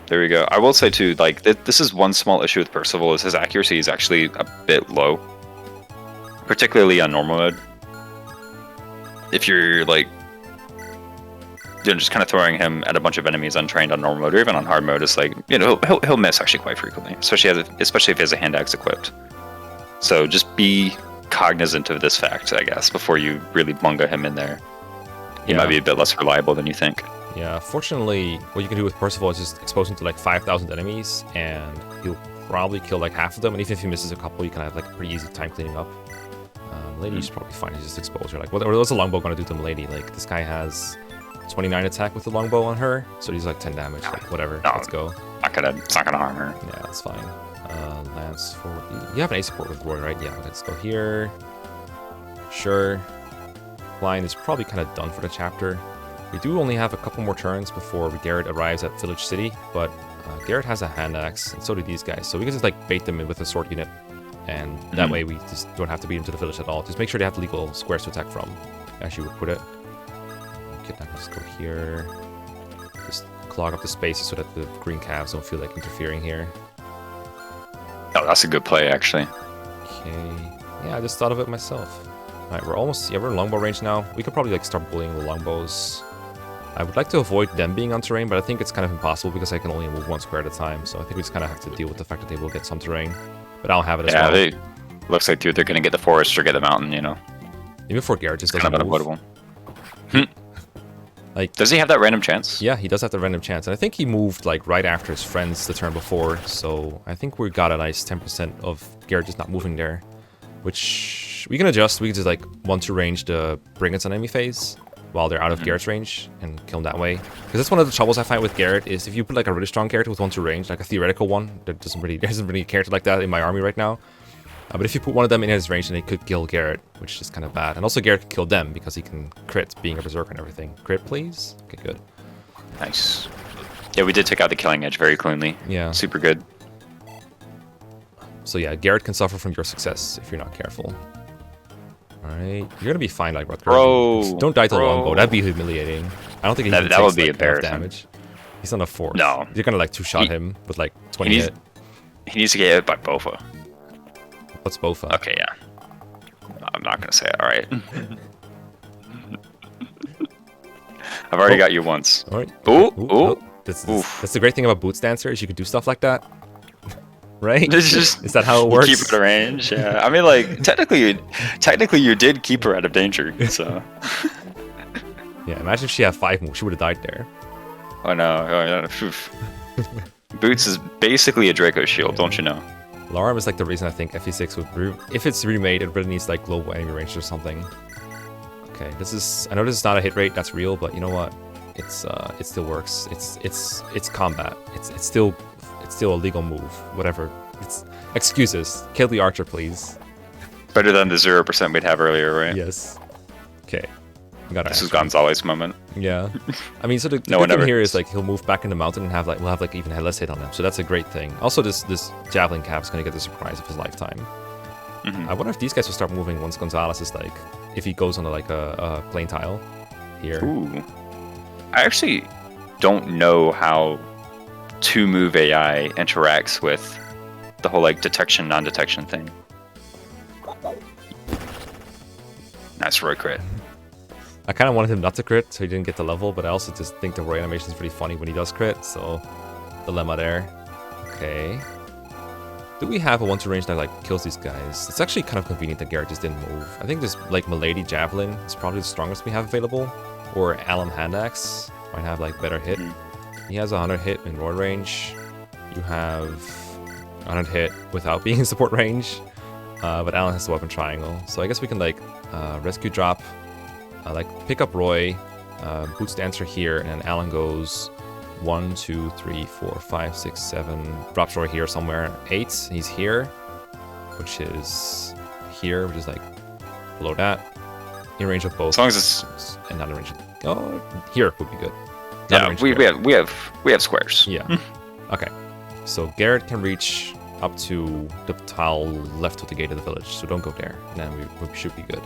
There we go. I will say too, like this is one small issue with Percival, is his accuracy is actually a bit low, particularly on normal mode. If you're like, just kind of throwing him at a bunch of enemies untrained on normal mode, or even on hard mode, it's like, he'll miss actually quite frequently, especially if he has a hand axe equipped. So just be cognizant of this fact, I guess, before you really bunga him in there. He might be a bit less reliable than you think. Yeah, fortunately, what you can do with Percival is just expose him to like 5,000 enemies, and he'll probably kill like half of them, and even if he misses a couple, you can have like a pretty easy time cleaning up. Lady's probably fine, he's just expose her. Like, what's a longbow gonna do to Milady? Like, this guy has 29 attack with the longbow on her, so he's like 10 damage, like, whatever, let's go. It's not gonna harm her. Yeah, that's fine. Lance forward. You have an A support with Roy, right? Yeah, let's go here. Sure. Line is probably kind of done for the chapter. We do only have a couple more turns before Garrett arrives at Village City, but Garrett has a hand axe, and so do these guys, so we can just like bait them in with a sword unit, and that way we just don't have to beat them to the village at all. Just make sure they have legal squares to attack from, as you would put it. Okay, now just go here. Just clog up the spaces so that the green calves don't feel like interfering here. Oh, that's a good play, actually. Okay. Yeah, I just thought of it myself. Alright, we're almost... Yeah, we're in longbow range now. We could probably like start bullying the longbows. I would like to avoid them being on terrain, but I think it's kind of impossible because I can only move one square at a time. So I think we just kind of have to deal with the fact that they will get some terrain. But I'll have it as well. Yeah, looks like, dude, they're going to get the forest or get the mountain, Even for Garrett just doesn't kind of move. unavoidable. Like, does he have that random chance? Yeah, he does have the random chance. And I think he moved like right after his friends the turn before. So I think we got a nice 10% of Garrett just not moving there. Which we can adjust. We can just like 1-2 range the Brigands on enemy phase while they're out of Garrett's range and kill them that way. Because that's one of the troubles I find with Garrett is if you put like a really strong character with 1-2 range, like a theoretical one, there isn't really a character like that in my army right now. But if you put one of them in his range, then they could kill Garrett, which is kind of bad. And also Garrett could kill them because he can crit, being a berserker and everything. Crit, please? Okay, good. Nice. Yeah, we did take out the killing edge very cleanly. Yeah. Super good. So yeah, Garrett can suffer from your success if you're not careful. Alright, you're gonna be fine, like Rutger. Bro, don't die to the longbow, that'd be humiliating. I don't think he that takes, would be like, enough embarrassing. damage. He's on a 4. No. You're gonna like 2-shot him with like 20 hit. He needs to get hit by Bofa. What's Bofa? Okay, yeah. I'm not gonna say it, alright. I've already got you once. Alright. Ooh. That's the great thing about Boots Dancer is you can do stuff like that. Right? It's just, is that how it works? Keep it at range, yeah. I mean, like, technically you did keep her out of danger, so... Yeah, imagine if she had 5 moves, she would have died there. Oh no, oof. Boots is basically a Draco shield, don't you know? Laram is like the reason I think FE6 would... if it's remade, it really needs like global enemy range or something. Okay, this is... I know this is not a hit rate, that's real, but you know what? It still works. It's combat. It's still a legal move. Whatever. It's excuses. Kill the archer, please. Better than the 0% we'd have earlier, right? Yes. Okay. This is Gonzalez moment. Yeah. I mean, so the good thing here is like he'll move back in the mountain and we'll have like even less hit on him. So that's a great thing. Also, this javelin cap is gonna get the surprise of his lifetime. I wonder if these guys will start moving once Gonzalez is like, if he goes on like a plain tile here. Ooh. I actually don't know how 2-move AI interacts with the whole like detection, non-detection thing. Nice Roy crit. I kind of wanted him not to crit, so he didn't get the level, but I also just think the Roy animation is pretty funny when he does crit, so dilemma there. Okay. Do we have a 1-2 range that like kills these guys? It's actually kind of convenient that Garrett just didn't move. I think this like Milady Javelin is probably the strongest we have available. Or Allen Hand Axe might have like better hit. He has 100 hit in roar range. You have 100 hit without being in support range. But Allen has the weapon triangle. So I guess we can like rescue drop, like pick up Roy, boots Dancer here, and then Allen goes 1, 2, 3, 4, 5, 6, 7. Drops Roy here somewhere. 8. He's here, which is here, which is like below that. In range of both. As long as it's and not in range. Oh, here would be good. Yeah, we have squares. Yeah. Okay. So Garrett can reach up to the tile left of the gate of the village. So don't go there. And then we should be good.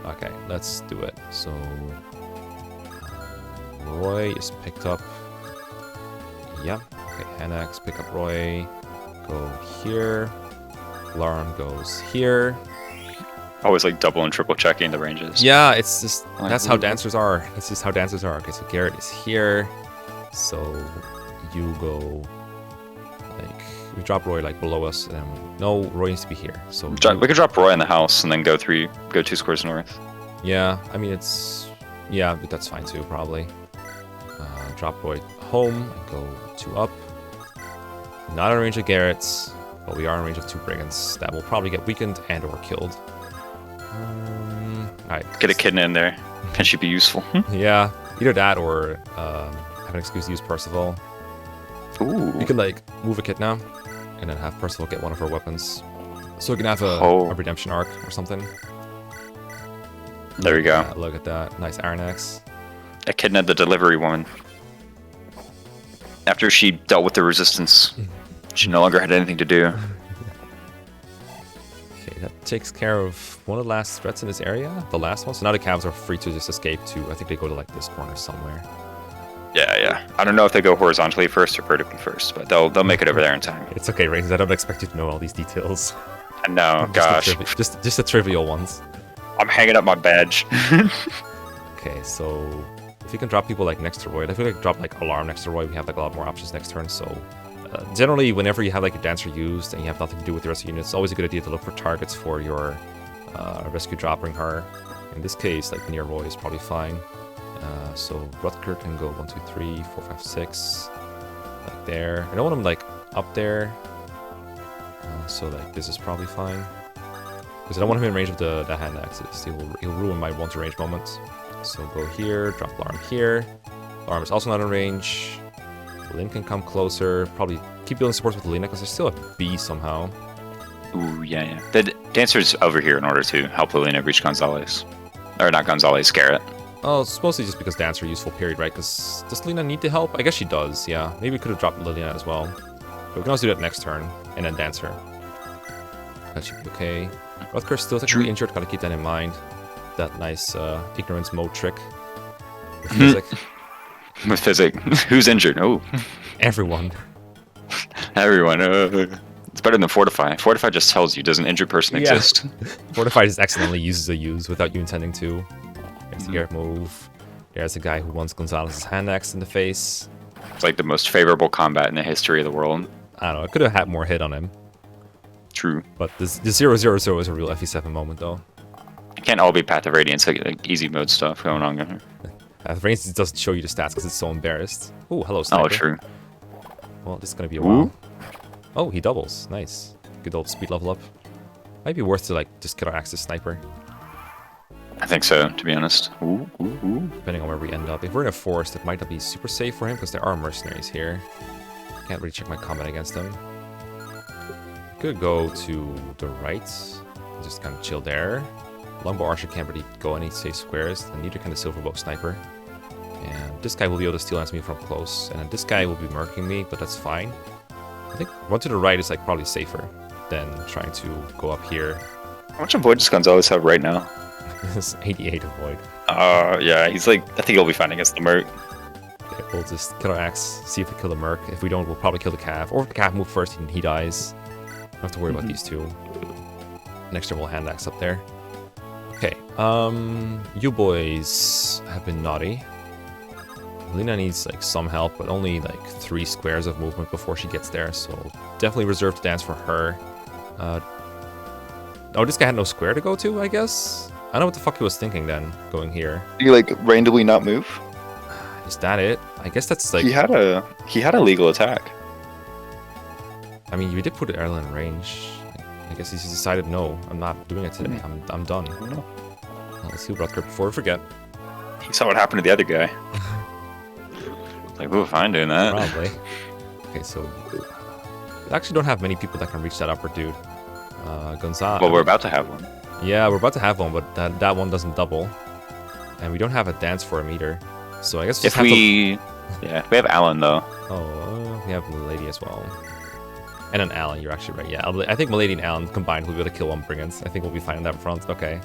Okay, let's do it. So Roy is picked up. Yeah. Okay, hand axe, pick up Roy. Go here. Lauren goes here. Always like double and triple checking the ranges. Yeah, it's just that's how dancers are. That's just how dancers are. Okay, so Garrett is here. So you go like we drop Roy like below us, and then no, Roy needs to be here. So we could drop Roy in the house and then go 2 squares north. Yeah, I mean but that's fine too probably. Drop Roy home and go 2 up. Not in range of Garrett's, but we are in range of 2 brigands that will probably get weakened and or killed. Alright. Get a kitten in there. Can she be useful? Yeah, either that or have an excuse to use Percival. Ooh. We can like move a Kidna and then have Percival get one of her weapons. So we can have a redemption arc or something. There we go. Look at that. Nice Iron Axe. Echidna, the delivery woman. After she dealt with the resistance, she no longer had anything to do. Okay, that takes care of one of the last threats in this area. The last one. So now the calves are free to just escape to, I think they go to like this corner somewhere. Yeah. I don't know if they go horizontally first or vertically first, but they'll make it over there in time. It's okay, Raisins. I don't expect you to know all these details. No, gosh. Just the trivial ones. I'm hanging up my badge. Okay, so if you can drop people like next to Roy, if we like drop like Alarm next to Roy, we have like a lot more options next turn. So generally, whenever you have like a dancer used and you have nothing to do with the rest of the units, it's always a good idea to look for targets for your rescue dropping her. In this case, like near Roy is probably fine. So Rutger can go 1, 2, 3, 4, 5, 6, like there. I don't want him like up there. So like this is probably fine. Because I don't want him in range of the hand axes. He'll ruin my 1 to range moments. So go here, drop Alarm here. Alarm is also not in range. Lin can come closer. Probably keep building supports with Lina because there's still a B somehow. Ooh, yeah. The dancer's over here in order to help Lina reach Gonzalez. Or not Gonzalez, Garrett. Oh, it's mostly just because Dancer useful period, right? Because does Lina need the help? I guess she does, yeah. Maybe we could have dropped Liliana as well. But we can also do that next turn, and then Dancer. That should be okay. Rutger's still technically injured, gotta keep that in mind. That nice ignorance mode trick. With Physic. With Physic. Who's injured? Oh. Everyone. Everyone. It's better than Fortify. Fortify just tells you, does an injured person exist? Fortify just accidentally uses a use without you intending to. There's the Garrett move. There's a guy who wants Gonzalez's hand axe in the face. It's like the most favorable combat in the history of the world. I don't know, I could have had more hit on him. True. But the 000 is a real FE7 moment, though. It can't all be Path of Radiance, like easy mode stuff going on here. Path of Radiance doesn't show you the stats because it's so embarrassed. Ooh, hello, Sniper. Oh, true. Well, this is going to be a while. Oh, he doubles. Nice. Good old speed level up. Might be worth to, like, just kill our Axis Sniper. I think so, to be honest. Depending on where we end up. If we're in a forest, it might not be super safe for him because there are mercenaries here. Can't really check my combat against them. Could go to the right. Just kind of chill there. Longbow Archer can't really go any safe squares, and neither can the Silverbow Sniper. And this guy will be able to steal onto me from close. And then this guy will be murking me, but that's fine. I think one to the right is like probably safer than trying to go up here. How much avoid does Gonzalez have right now? It's 88 avoid. Yeah, he's like, I think he'll be fine against the Merc. Okay, we'll just kill our axe, see if we kill the Merc. If we don't, we'll probably kill the Cav. Or if the Cav moves first and he dies. Don't have to worry about these two. Next turn we'll hand axe up there. Okay, you boys have been naughty. Lina needs like some help, but only like 3 squares of movement before she gets there, so definitely reserve the dance for her. Oh, this guy had no square to go to, I guess? I don't know what the fuck he was thinking then, going here. Did he like randomly not move? Is that it? I guess that's like... He had a legal attack. I mean, you did put Erlen in range. I guess he just decided, no, I'm not doing it today. I'm done. I don't know. Let's see Rutger before we forget. He saw what happened to the other guy. Like, ooh, fine doing that. Probably. Okay, so... We actually don't have many people that can reach that upper dude. Gonzalo. Well, we're about to have one. Yeah, we're about to have one, but that one doesn't double. And we don't have a dance for him either. So I guess If we... Yeah, we have Alan, though. Oh, we have Milady as well. And an Alan, you're actually right. Yeah, I think Milady and Alan combined will be able to kill one Brigands. I think we'll be fine on that front. Okay.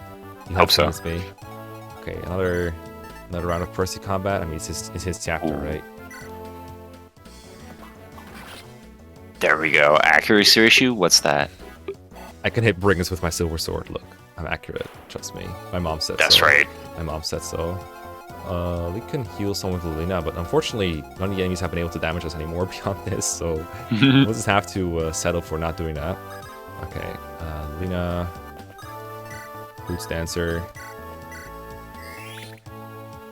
You Hope so. Me. Okay, another round of Percy combat. I mean, it's his chapter, right? There we go. Accuracy issue? What's that? I can hit Brigands with my silver sword. Look, I'm accurate. Trust me. My mom said so. That's right. My mom said so. We can heal someone with Lina, but unfortunately, none of the enemies have been able to damage us anymore beyond this, so we'll just have to settle for not doing that. Okay, Lina, Boots Dancer.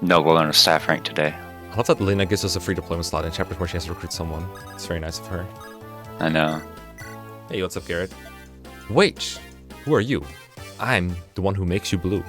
No, we'll learn a staff rank today. I love that Lina gives us a free deployment slot in chapters where she has to recruit someone. It's very nice of her. I know. Hey, what's up, Garrett? Wait, who are you? I'm the one who makes you blue.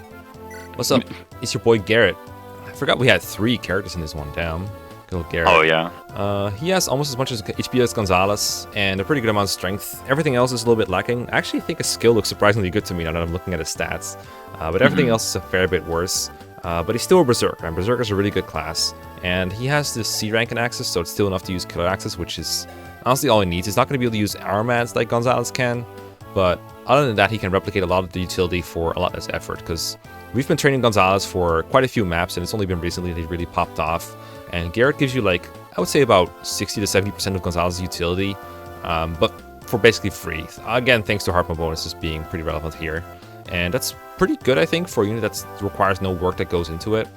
What's up? It's your boy Garrett. I forgot we had 3 characters in this one. Damn. Good old Garrett. Oh, yeah. He has almost as much as HP as Gonzalez, and a pretty good amount of strength. Everything else is a little bit lacking. I actually think his skill looks surprisingly good to me now that I'm looking at his stats. But everything else is a fair bit worse. But he's still a Berserker, and Berserker's a really good class. And he has this C rank in Axis, so it's still enough to use Killer Axis, which is honestly all he needs. He's not going to be able to use Armads like Gonzalez can, but other than that, he can replicate a lot of the utility for a lot less effort, because we've been training Gonzalez for quite a few maps, and it's only been recently that he really popped off. And Garrett gives you, like, I would say about 60 to 70% of Gonzalez's utility, but for basically free. Again, thanks to Hard Mode bonuses being pretty relevant here. And that's pretty good, I think, for a unit that requires no work that goes into it.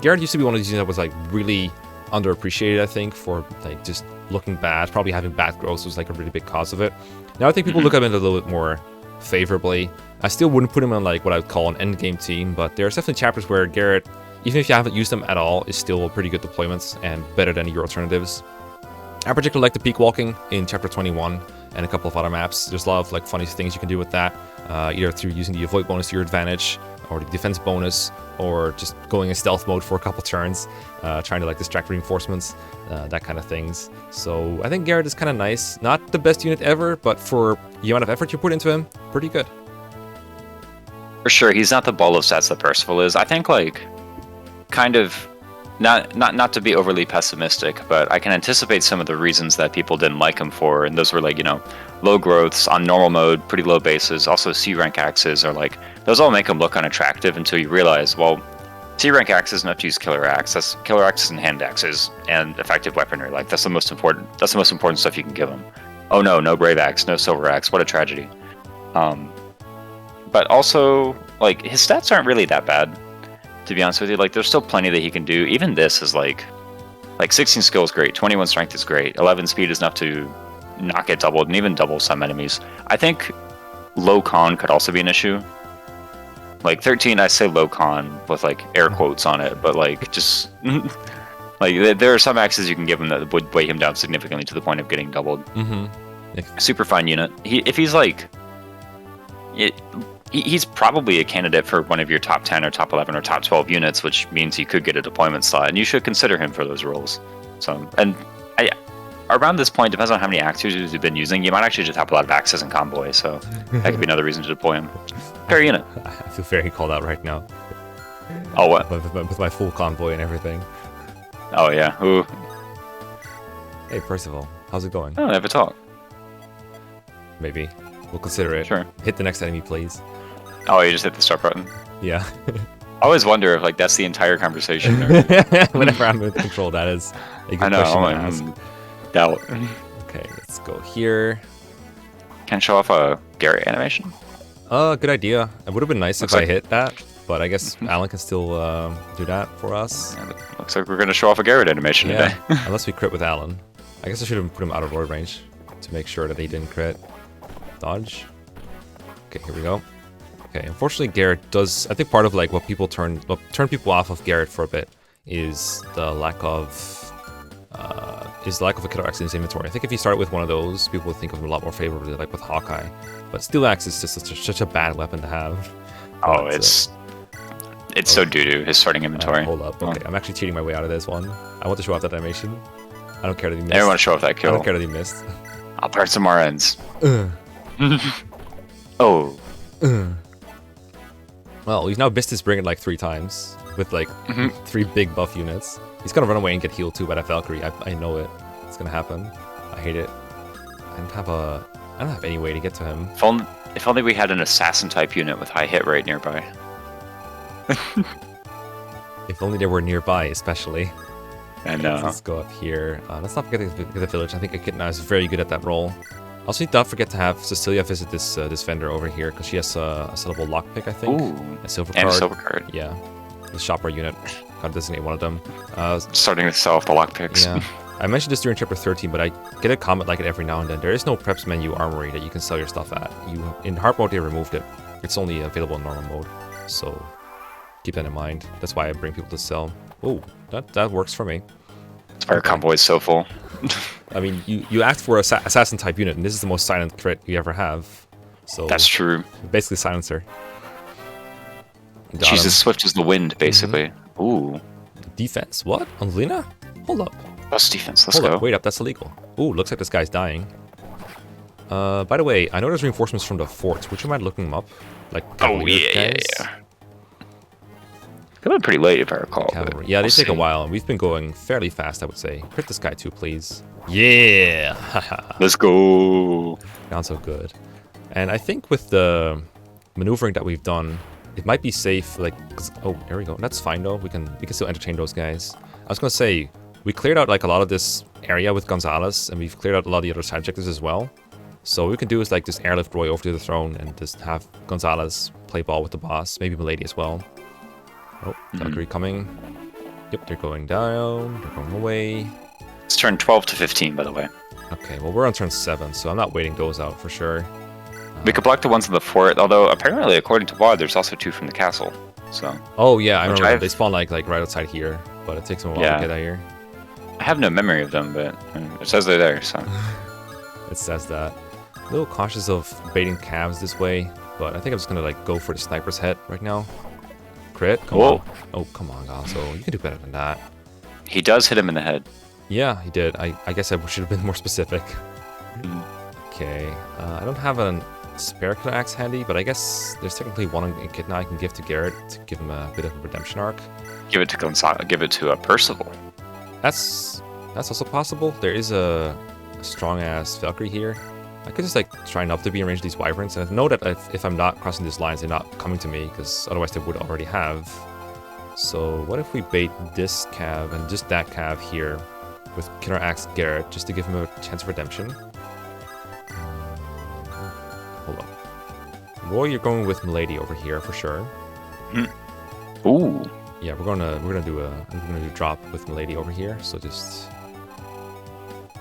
Garrett used to be one of these units that was, like, really underappreciated, I think, for, like, just looking bad. Probably having bad growth was, like, a really big cause of it. Now I think people look at him a little bit more favorably. I still wouldn't put him on, like, what I would call an endgame team, but there's definitely chapters where Garrett, even if you haven't used them at all, is still pretty good deployments and better than your alternatives. I particularly like the peak walking in chapter 21 and a couple of other maps. There's a lot of, like, funny things you can do with that, either through using the avoid bonus to your advantage, or the defense bonus, or just going in stealth mode for a couple turns, trying to, like, distract reinforcements, that kind of things. So I think Garrett is kind of nice. Not the best unit ever, but for the amount of effort you put into him, pretty good. For sure, he's not the ball of stats that Percival is. I think, like, kind of, not to be overly pessimistic, but I can anticipate some of the reasons that people didn't like him for, and those were, like, you know, low growths on normal mode, pretty low bases, also C rank axes are, like, those all make him look unattractive until you realize, well, C rank axes enough to use killer axe. That's killer axes and hand axes and effective weaponry. Like, that's the most important. That's the most important stuff you can give him. Oh no, no brave axe, no silver axe. What a tragedy. But also, like, his stats aren't really that bad, to be honest with you. Like, there's still plenty that he can do. Even this is like 16 skill is great, 21 strength is great, 11 speed is enough to not get doubled, and even double some enemies. I think low con could also be an issue. Like 13, I say low con with, like, air quotes on it, but, like, just like, there are some axes you can give him that would weigh him down significantly to the point of getting doubled. Super fine unit. If he's like, he's probably a candidate for one of your top 10 or top 11 or top 12 units, which means he could get a deployment slot, and you should consider him for those roles. So, and around this point, depends on how many axes you've been using, you might actually just have a lot of axes and convoy, so that could be another reason to deploy him. Fair unit. I feel very called out right now. Oh, what? With my full convoy and everything. Oh, yeah. Ooh. Hey, Percival. How's it going? Oh, have a talk. Maybe. We'll consider it. Sure. Hit the next enemy, please. Oh, you just hit the start button? Yeah. I always wonder if, like, that's the entire conversation. Or... Whenever I'm in control, that is a good question to ask. Doubt. Okay, let's go here. Can I show off a Garrett animation? Good idea. It would have been nice if I hit that. But I guess Alan can still do that for us. Yeah, looks like we're gonna show off a Garrett animation today. Unless we crit with Alan. I guess I should have put him out of roid range to make sure that he didn't crit. Dodge. Okay, here we go. Okay, unfortunately Garrett does... I think part of like what turn people off of Garrett for a bit is the lack of a killer axe in his inventory. I think if he started with one of those, people would think of him a lot more favorably, like with Hawkeye. But steel axe is just such a bad weapon to have. Oh, But, it's so doo-doo, his starting inventory. hold up. Okay, I'm actually cheating my way out of this one. I want to show off that animation. I don't care that he missed. I want to show off that I kill. don't care that he missed. I'll burn some more ends. Oh. Well, he's now missed his brigand like 3 times with like 3 big buff units. He's gonna run away and get healed too by that Valkyrie. I know it. It's gonna happen. I hate it. I don't have any way to get to him. If only we had an assassin type unit with high hit rate nearby. If only they were nearby, especially. And Let's go up here. Let's not forget to get the village. I think Echidna is very good at that role. Also, don't forget to have Cecilia visit this vendor over here because she has a sellable lockpick, I think. ooh, A silver and card. a silver card. Yeah. The shopper unit. Gotta designate one of them. Starting to sell off the lockpicks. Yeah. I mentioned this during chapter 13, but I get a comment like it every now and then. There is no preps menu armory that you can sell your stuff at. In hard mode, they removed it. It's only available in normal mode. So keep that in mind. That's why I bring people to sell. Oh, that works for me. Our convoy is so full. I mean, you asked for a assassin type unit, and this is the most silent crit you ever have. So That's true. basically silencer. Got She's him. as swift as the wind, basically. Ooh. Defense? What? On Lena? Hold up. Plus defense. Let's Hold go. up. Wait up. That's illegal. Ooh, looks like this guy's dying. By the way, I know there's reinforcements from the forts. Would you mind looking them up? Like Oh, Cavalier yeah. guys? Coming pretty late, if I recall. Cavalry. but Yeah, they we'll take a see. while, and we've been going fairly fast, I would say. Crit this guy too, please. Yeah! Haha. Let's go. Not so good. And I think with the maneuvering that we've done, it might be safe, like... Oh, there we go. That's fine, though. We can still entertain those guys. I was gonna say, we cleared out, like, a lot of this area with Gonzalez, and we've cleared out a lot of the other side objectives as well. So what we can do is, like, just airlift Roy over to the throne and just have Gonzalez play ball with the boss. Maybe Milady as well. Oh, Valkyrie coming. Yep, they're going down. They're going away. It's turn 12 to 15, by the way. Okay, well, we're on turn 7, so I'm not waiting those out for sure. We could block the ones in the fort, although apparently, according to WoD, there's also 2 from the castle. So Oh, yeah, I Which remember. I've- They spawn, like right outside here, but it takes them a while Yeah. to get out here. I have no memory of them, but it says they're there. So It says that. A little cautious of baiting calves this way, but I think I'm just gonna, like, go for the sniper's head right now. Crit? Come Whoa. on. Oh, come on, Gonzo. You can do better than that. he does hit him in the head. Yeah, he did. I guess I should have been more specific. Mm. Okay, I don't have a spare killer axe handy, but I guess there's technically one Echidna I can give to Garrett to give him a bit of a redemption arc. Give it to Gonzalo. Give it to Percival. That's also possible. There is a strong ass Valkyrie here. I could just like try not to be in range of these wyverns, and I know that if I'm not crossing these lines, they're not coming to me because otherwise they would already have. So what if we bait this cav and just that cav here with killer axe Garrett just to give him a chance of redemption? Hold on. Roy, you're going with Milady over here for sure. Ooh. Yeah, we're gonna do a drop with Milady over here. So just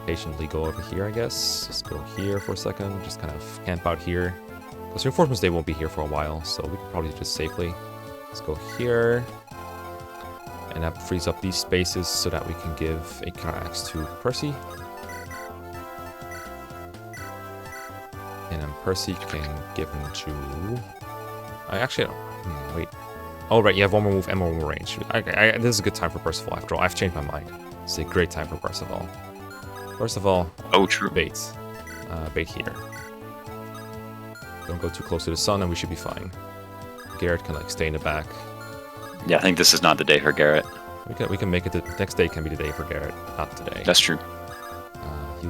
patiently go over here, I guess. Just go here for a second. Just kind of camp out here. Because reinforcements they won't be here for a while, so we can probably just safely. Let's go here, and that frees up these spaces so that we can give a killer axe to Percy. And then Percy can give him to... I actually... wait. Oh, right, you have one more move and one more range. This is a good time for Percival, after all. I've changed my mind. It's a great time for Percival. First of all, Oh, true. bait. Bait here. Don't go too close to the sun and we should be fine. Garrett can, like, stay in the back. Yeah, I think this is not the day for Garrett. We can make it... The next day can be the day for Garrett, not today. That's true.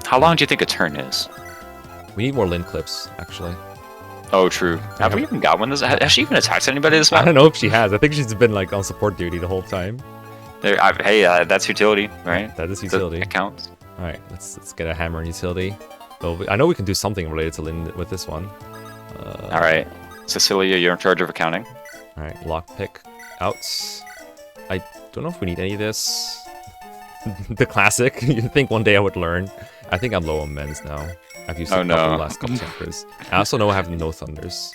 How long do you think a turn is? We need more Lin clips, actually. Oh, true. Have we even got one? Has she even attacked anybody this I map? don't know if she has. I think she's been, like, on support duty the whole time. Hey, that's utility, right? That is utility. That counts. Alright, let's get a hammer and utility. So I know we can do something related to Lin with this one. All right. Cecilia, you're in charge of accounting. Alright, lockpick out. I don't know if we need any of this. The classic. You'd think one day I would learn. I think I'm low on men's now. I've used it the last couple chapters. I also know I have no thunders.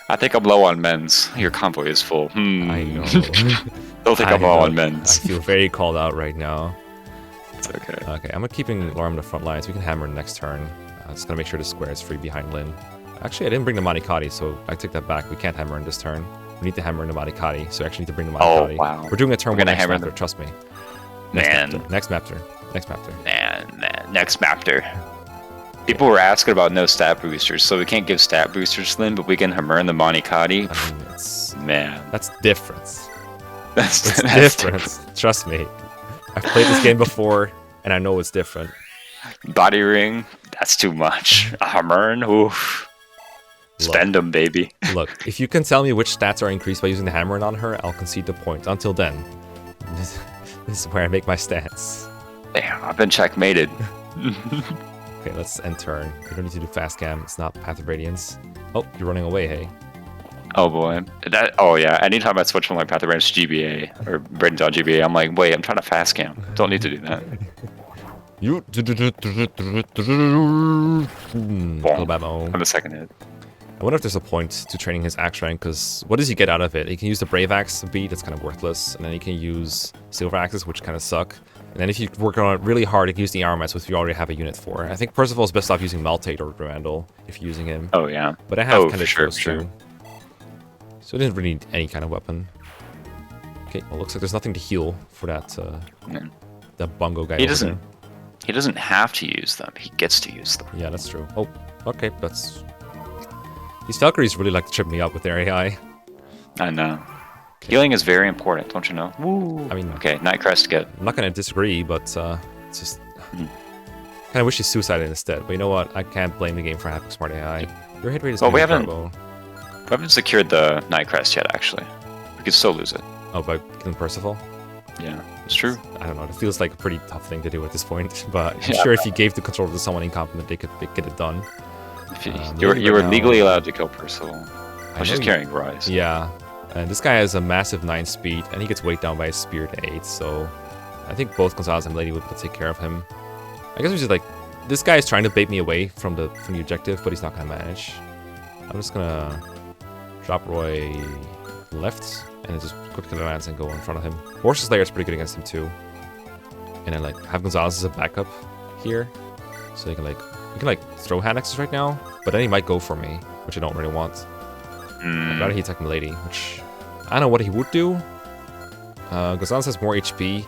I think I'm low on men's. Your convoy is full. I know. Don't think I'm low on men's. I feel very called out right now. It's okay. Okay, I'm keeping Laura in the front lines. We can hammer next turn. Just gonna make sure the square is free behind Lin. Actually, I didn't bring the Mani Katti, so I take that back. We can't hammer in this turn. We need to hammer in the Mani Katti, so we actually need to bring the Mani Katti. Wow. We're doing a turn one next hammer mapter, trust me. Next mapter. Next mapter. People were asking about no stat boosters, so we can't give stat boosters, Lin, but we can hammer in the Mani Katti. I mean, it's... Man. That's different. That's different. Trust me. I've played this game before, and I know it's different. Body ring, that's too much. A hammer, oof. Spend them, baby. Look, if you can tell me which stats are increased by using the hammering on her, I'll concede the point. Until then, this is where I make my stance. Damn, I've been checkmated. Okay, let's end turn. We don't need to do fast cam. It's not Path of Radiance. Oh, you're running away, hey. Oh boy. Oh yeah, anytime I switch from like Path of Radiance to GBA, or Brayden's on GBA, I'm like, wait, I'm trying to fast cam. Don't need to do that. You... On the second hit. I wonder if there's a point to training his axe rank, because what does he get out of it? He can use the Brave Axe beat, that's kind of worthless, and then he can use Silver Axes, which kind of suck. And then if you work on it really hard, you can use the Armor Mats, which you already have a unit for. I think Percival's best off using Maltate or Durandal if you're using him. Oh yeah. But I have kind of sure. too. So I didn't really need any kind of weapon. Okay, well, looks like there's nothing to heal for that that bungo guy. He doesn't have to use them. He gets to use them. Yeah, that's true. Oh, okay, that's... These Valkyries really like to trip me up with their AI. I know. Okay. Healing is very important, don't you know? Woo. I mean... Okay, Night Crest good. I'm not going to disagree, but it's just... kind of wish he suicided instead. But you know what? I can't blame the game for having smart AI. Your hit rate is we haven't secured the Night Crest yet, actually. We could still lose it. Oh, by killing Percival? Yeah, it's true. I don't know. It feels like a pretty tough thing to do at this point. But I'm sure if you gave the control to someone incompetent, they could get it done. You were legally allowed to kill Percival. I was just carrying Rise. Yeah. And this guy has a massive 9 speed, and he gets weighed down by his spear to 8, so I think both Gonzalez and Lady would be able to take care of him. I guess it's just like, this guy is trying to bait me away from the objective, but he's not going to manage. I'm just going to drop Roy left, and then just quickly advance and go in front of him. Horse's Lair is pretty good against him too. And then like, have Gonzalez as a backup here, so you can throw hand axes right now, but then he might go for me, which I don't really want. I'd rather he attack Milady, which I don't know what he would do. Gonzalez has more HP.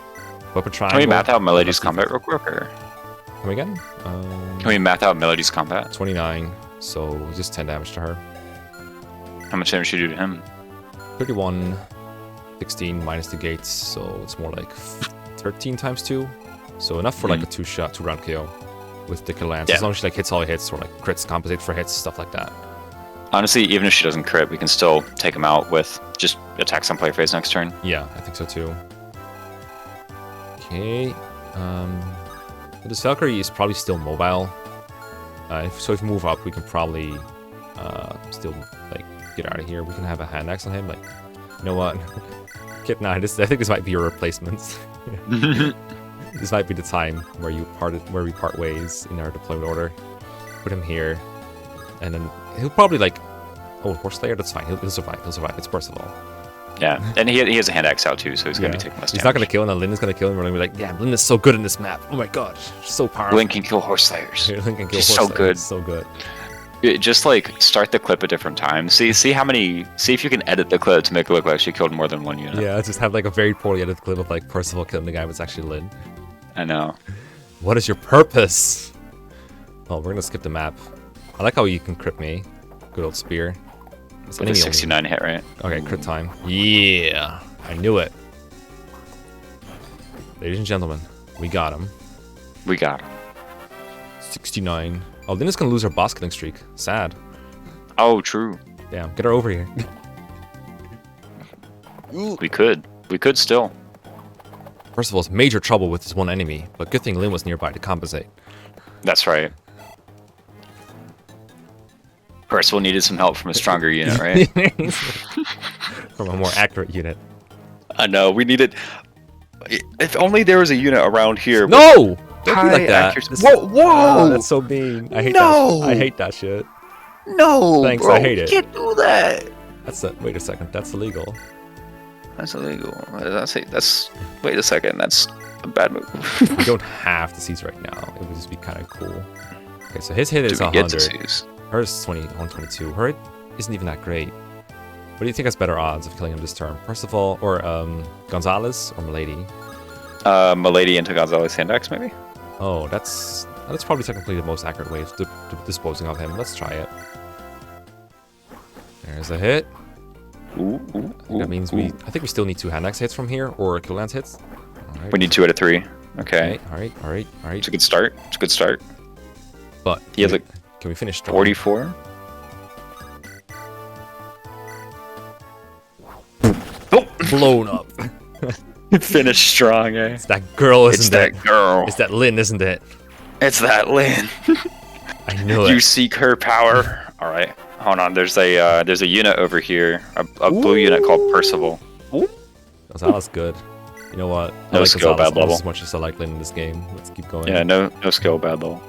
Weapon triangle. Can we math out Milady's combat real quick? Or? Come again? Can we math out Milady's combat? 29, so just 10 damage to her. How much damage should you do to him? 31, 16 minus the gates, so it's more like 13 times 2. So enough for like a 2-round KO with the kill lance. As long as she like hits all hits or like crits compensate for hits, stuff like that. Honestly, even if she doesn't crit, we can still take him out with just attacks on player phase next turn. Yeah, I think so too. Okay. This Valkyrie is probably still mobile. So if we move up, we can probably still like get out of here. We can have a hand axe on him. Like, you know what? Kit 9. I think this might be your replacement. This might be the time where we part ways in our deployment order. Put him here, and then he'll probably like, oh, Horse Slayer. That's fine. He'll survive. He'll survive. It's Percival. Yeah, and he has a hand axe out too, so he's gonna be taking less damage. He's not gonna kill him, and Lin is gonna kill him. We're gonna be like, yeah, Lin is so good in this map. Oh my god, she's so powerful. Lin can kill Horse Slayers. Lin can kill She's Horse so good. So good. Just like start the clip at different times. See if you can edit the clip to make it look like she killed more than one unit. Yeah, just have like a very poorly edited clip of like Percival killing the guy, but it's actually Lin. I know. What is your purpose? Oh, we're gonna skip the map. I like how you can crit me. Good old spear. It's with a 69 hit, right? Okay, crit time. Yeah, I knew it. Ladies and gentlemen, we got him. We got him. 69. Oh, Lina's gonna lose her boss killing streak. Sad. Oh, true. Damn, get her over here. We could still. Percival's major trouble with this one enemy, but good thing Lin was nearby to compensate. That's right. Percival needed some help from a stronger unit, right? From a more accurate unit. I know, we needed... If only there was a unit around here. No! Don't be high like that. accuracy. This- Whoa, whoa! that's so mean. I hate No! that. I hate that shit. No, Thanks, bro, I hate it. You can't do that. Wait a second. That's illegal. That's illegal. Wait a second. That's a bad move. We don't have to seize right now. It would just be kind of cool. Okay, so his hit is Do we get to 100. seize? Hers is 122. Her hit isn't even that great. What do you think has better odds of killing him this turn? Percival or Gonzalez or Milady? Milady into Gonzalez Sandax, maybe? Oh, that's probably technically the most accurate way of disposing of him. Let's try it. There's a hit. Ooh, That means I think we still need 2 hand axe hits from here or kill lance hits. Alright. We need 2 out of 3. Okay. Alright. It's a good start. It's a good start. But He has like can we finish strong? 44. Blown up. Finish strong, eh? It's that girl, isn't It's it? that girl. It's that Lynn, isn't it? It's that Lynn. I knew You it. seek her power. All right. Hold on. There's a unit over here. A blue unit called Percival. Gonzalez good. You know what? No skill, Gonzalez bad level. almost as much as I like Lynn in this game. Let's keep going. Yeah, no skill, bad level.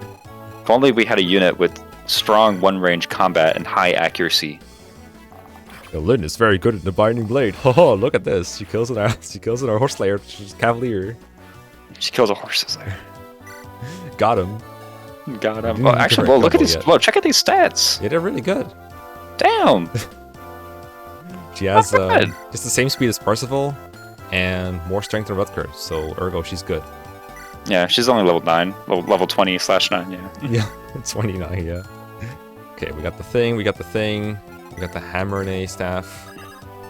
If only we had a unit with strong one-range combat and high accuracy. Yo, Lynn is very good at the binding blade. Oh, look at this. She kills in our horse slayer. She's cavalier. She kills a horse there. Got him. Got him. Didn't Well, even actually, give her a look at double these. yet. Whoa, check out these stats. Yeah, they're really good. Damn. She has Not bad. just the same speed as Percival and more strength than Rutger. So ergo, she's good. Yeah, she's only level 9. Level 20/9, yeah. Yeah, 29. Yeah. Okay, we got the thing. We got the hammer and a staff.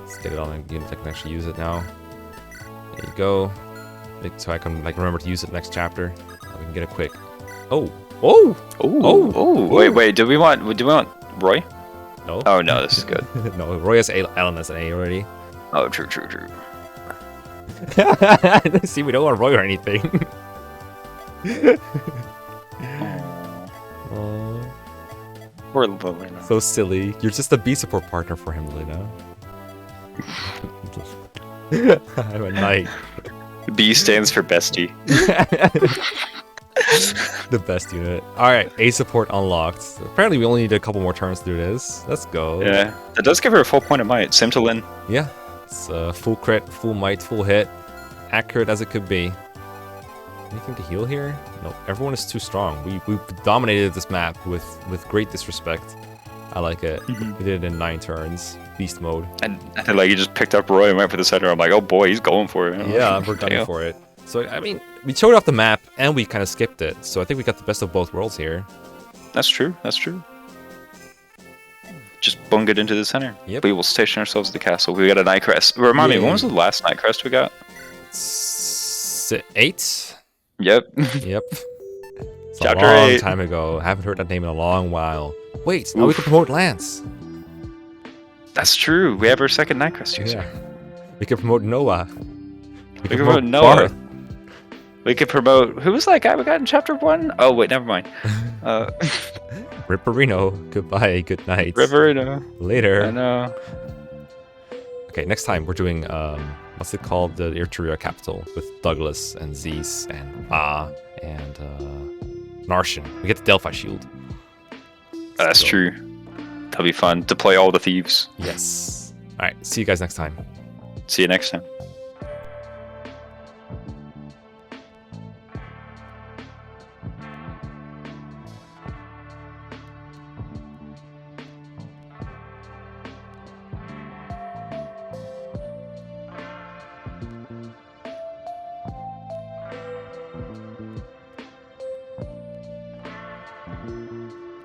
Let's get it on a unit that can actually use it now. There you go. So I can remember to use it next chapter. We can get it quick. Oh. Wait. Do we want Roy? No. Oh no, this is good. No, Roy has Alan as an A already. Oh, true. See, we don't want Roy or anything. Aw, Poor Lena. so silly. You're just a B support partner for him, Lena. I'm a knight. B stands for bestie. The best unit. Alright, A support unlocked. Apparently we only need a couple more turns to do this. Let's go. Yeah, that does give her a full point of might. Same to Lin. Yeah. It's full crit, full might, full hit. Accurate as it could be. Anything to heal here? No, everyone is too strong. We dominated this map with great disrespect. I like it. We did it in 9 turns. Beast mode. And like, you just picked up Roy and went for the center. I'm like, oh boy, he's going for it. Yeah, we're gunning for it. So, I mean, we showed off the map and we kind of skipped it. So I think we got the best of both worlds here. That's true. Just bung it into the center. Yep. We will station ourselves at the castle. We got a night crest. Remind me, Yay. when was the last night crest we got? 8? Yep. Yep. It's Chapter a long 8. time ago. Haven't heard that name in a long while. Wait, now we can promote Lance. That's true. We have our second night crest user. Yeah. We can promote Noah. We can promote Noah. Barth. We could promote. Who was that guy we got in chapter 1? Oh wait, never mind. Ripperino. Goodbye. Good night. Riverino. Later. I know. Okay, next time we're doing what's it called? The Irturia capital with Douglas and Zeus and and Narshan. We get the Delphi shield. That's So, true. That'll be fun to play all the thieves. Yes. All right. See you guys next time. See you next time.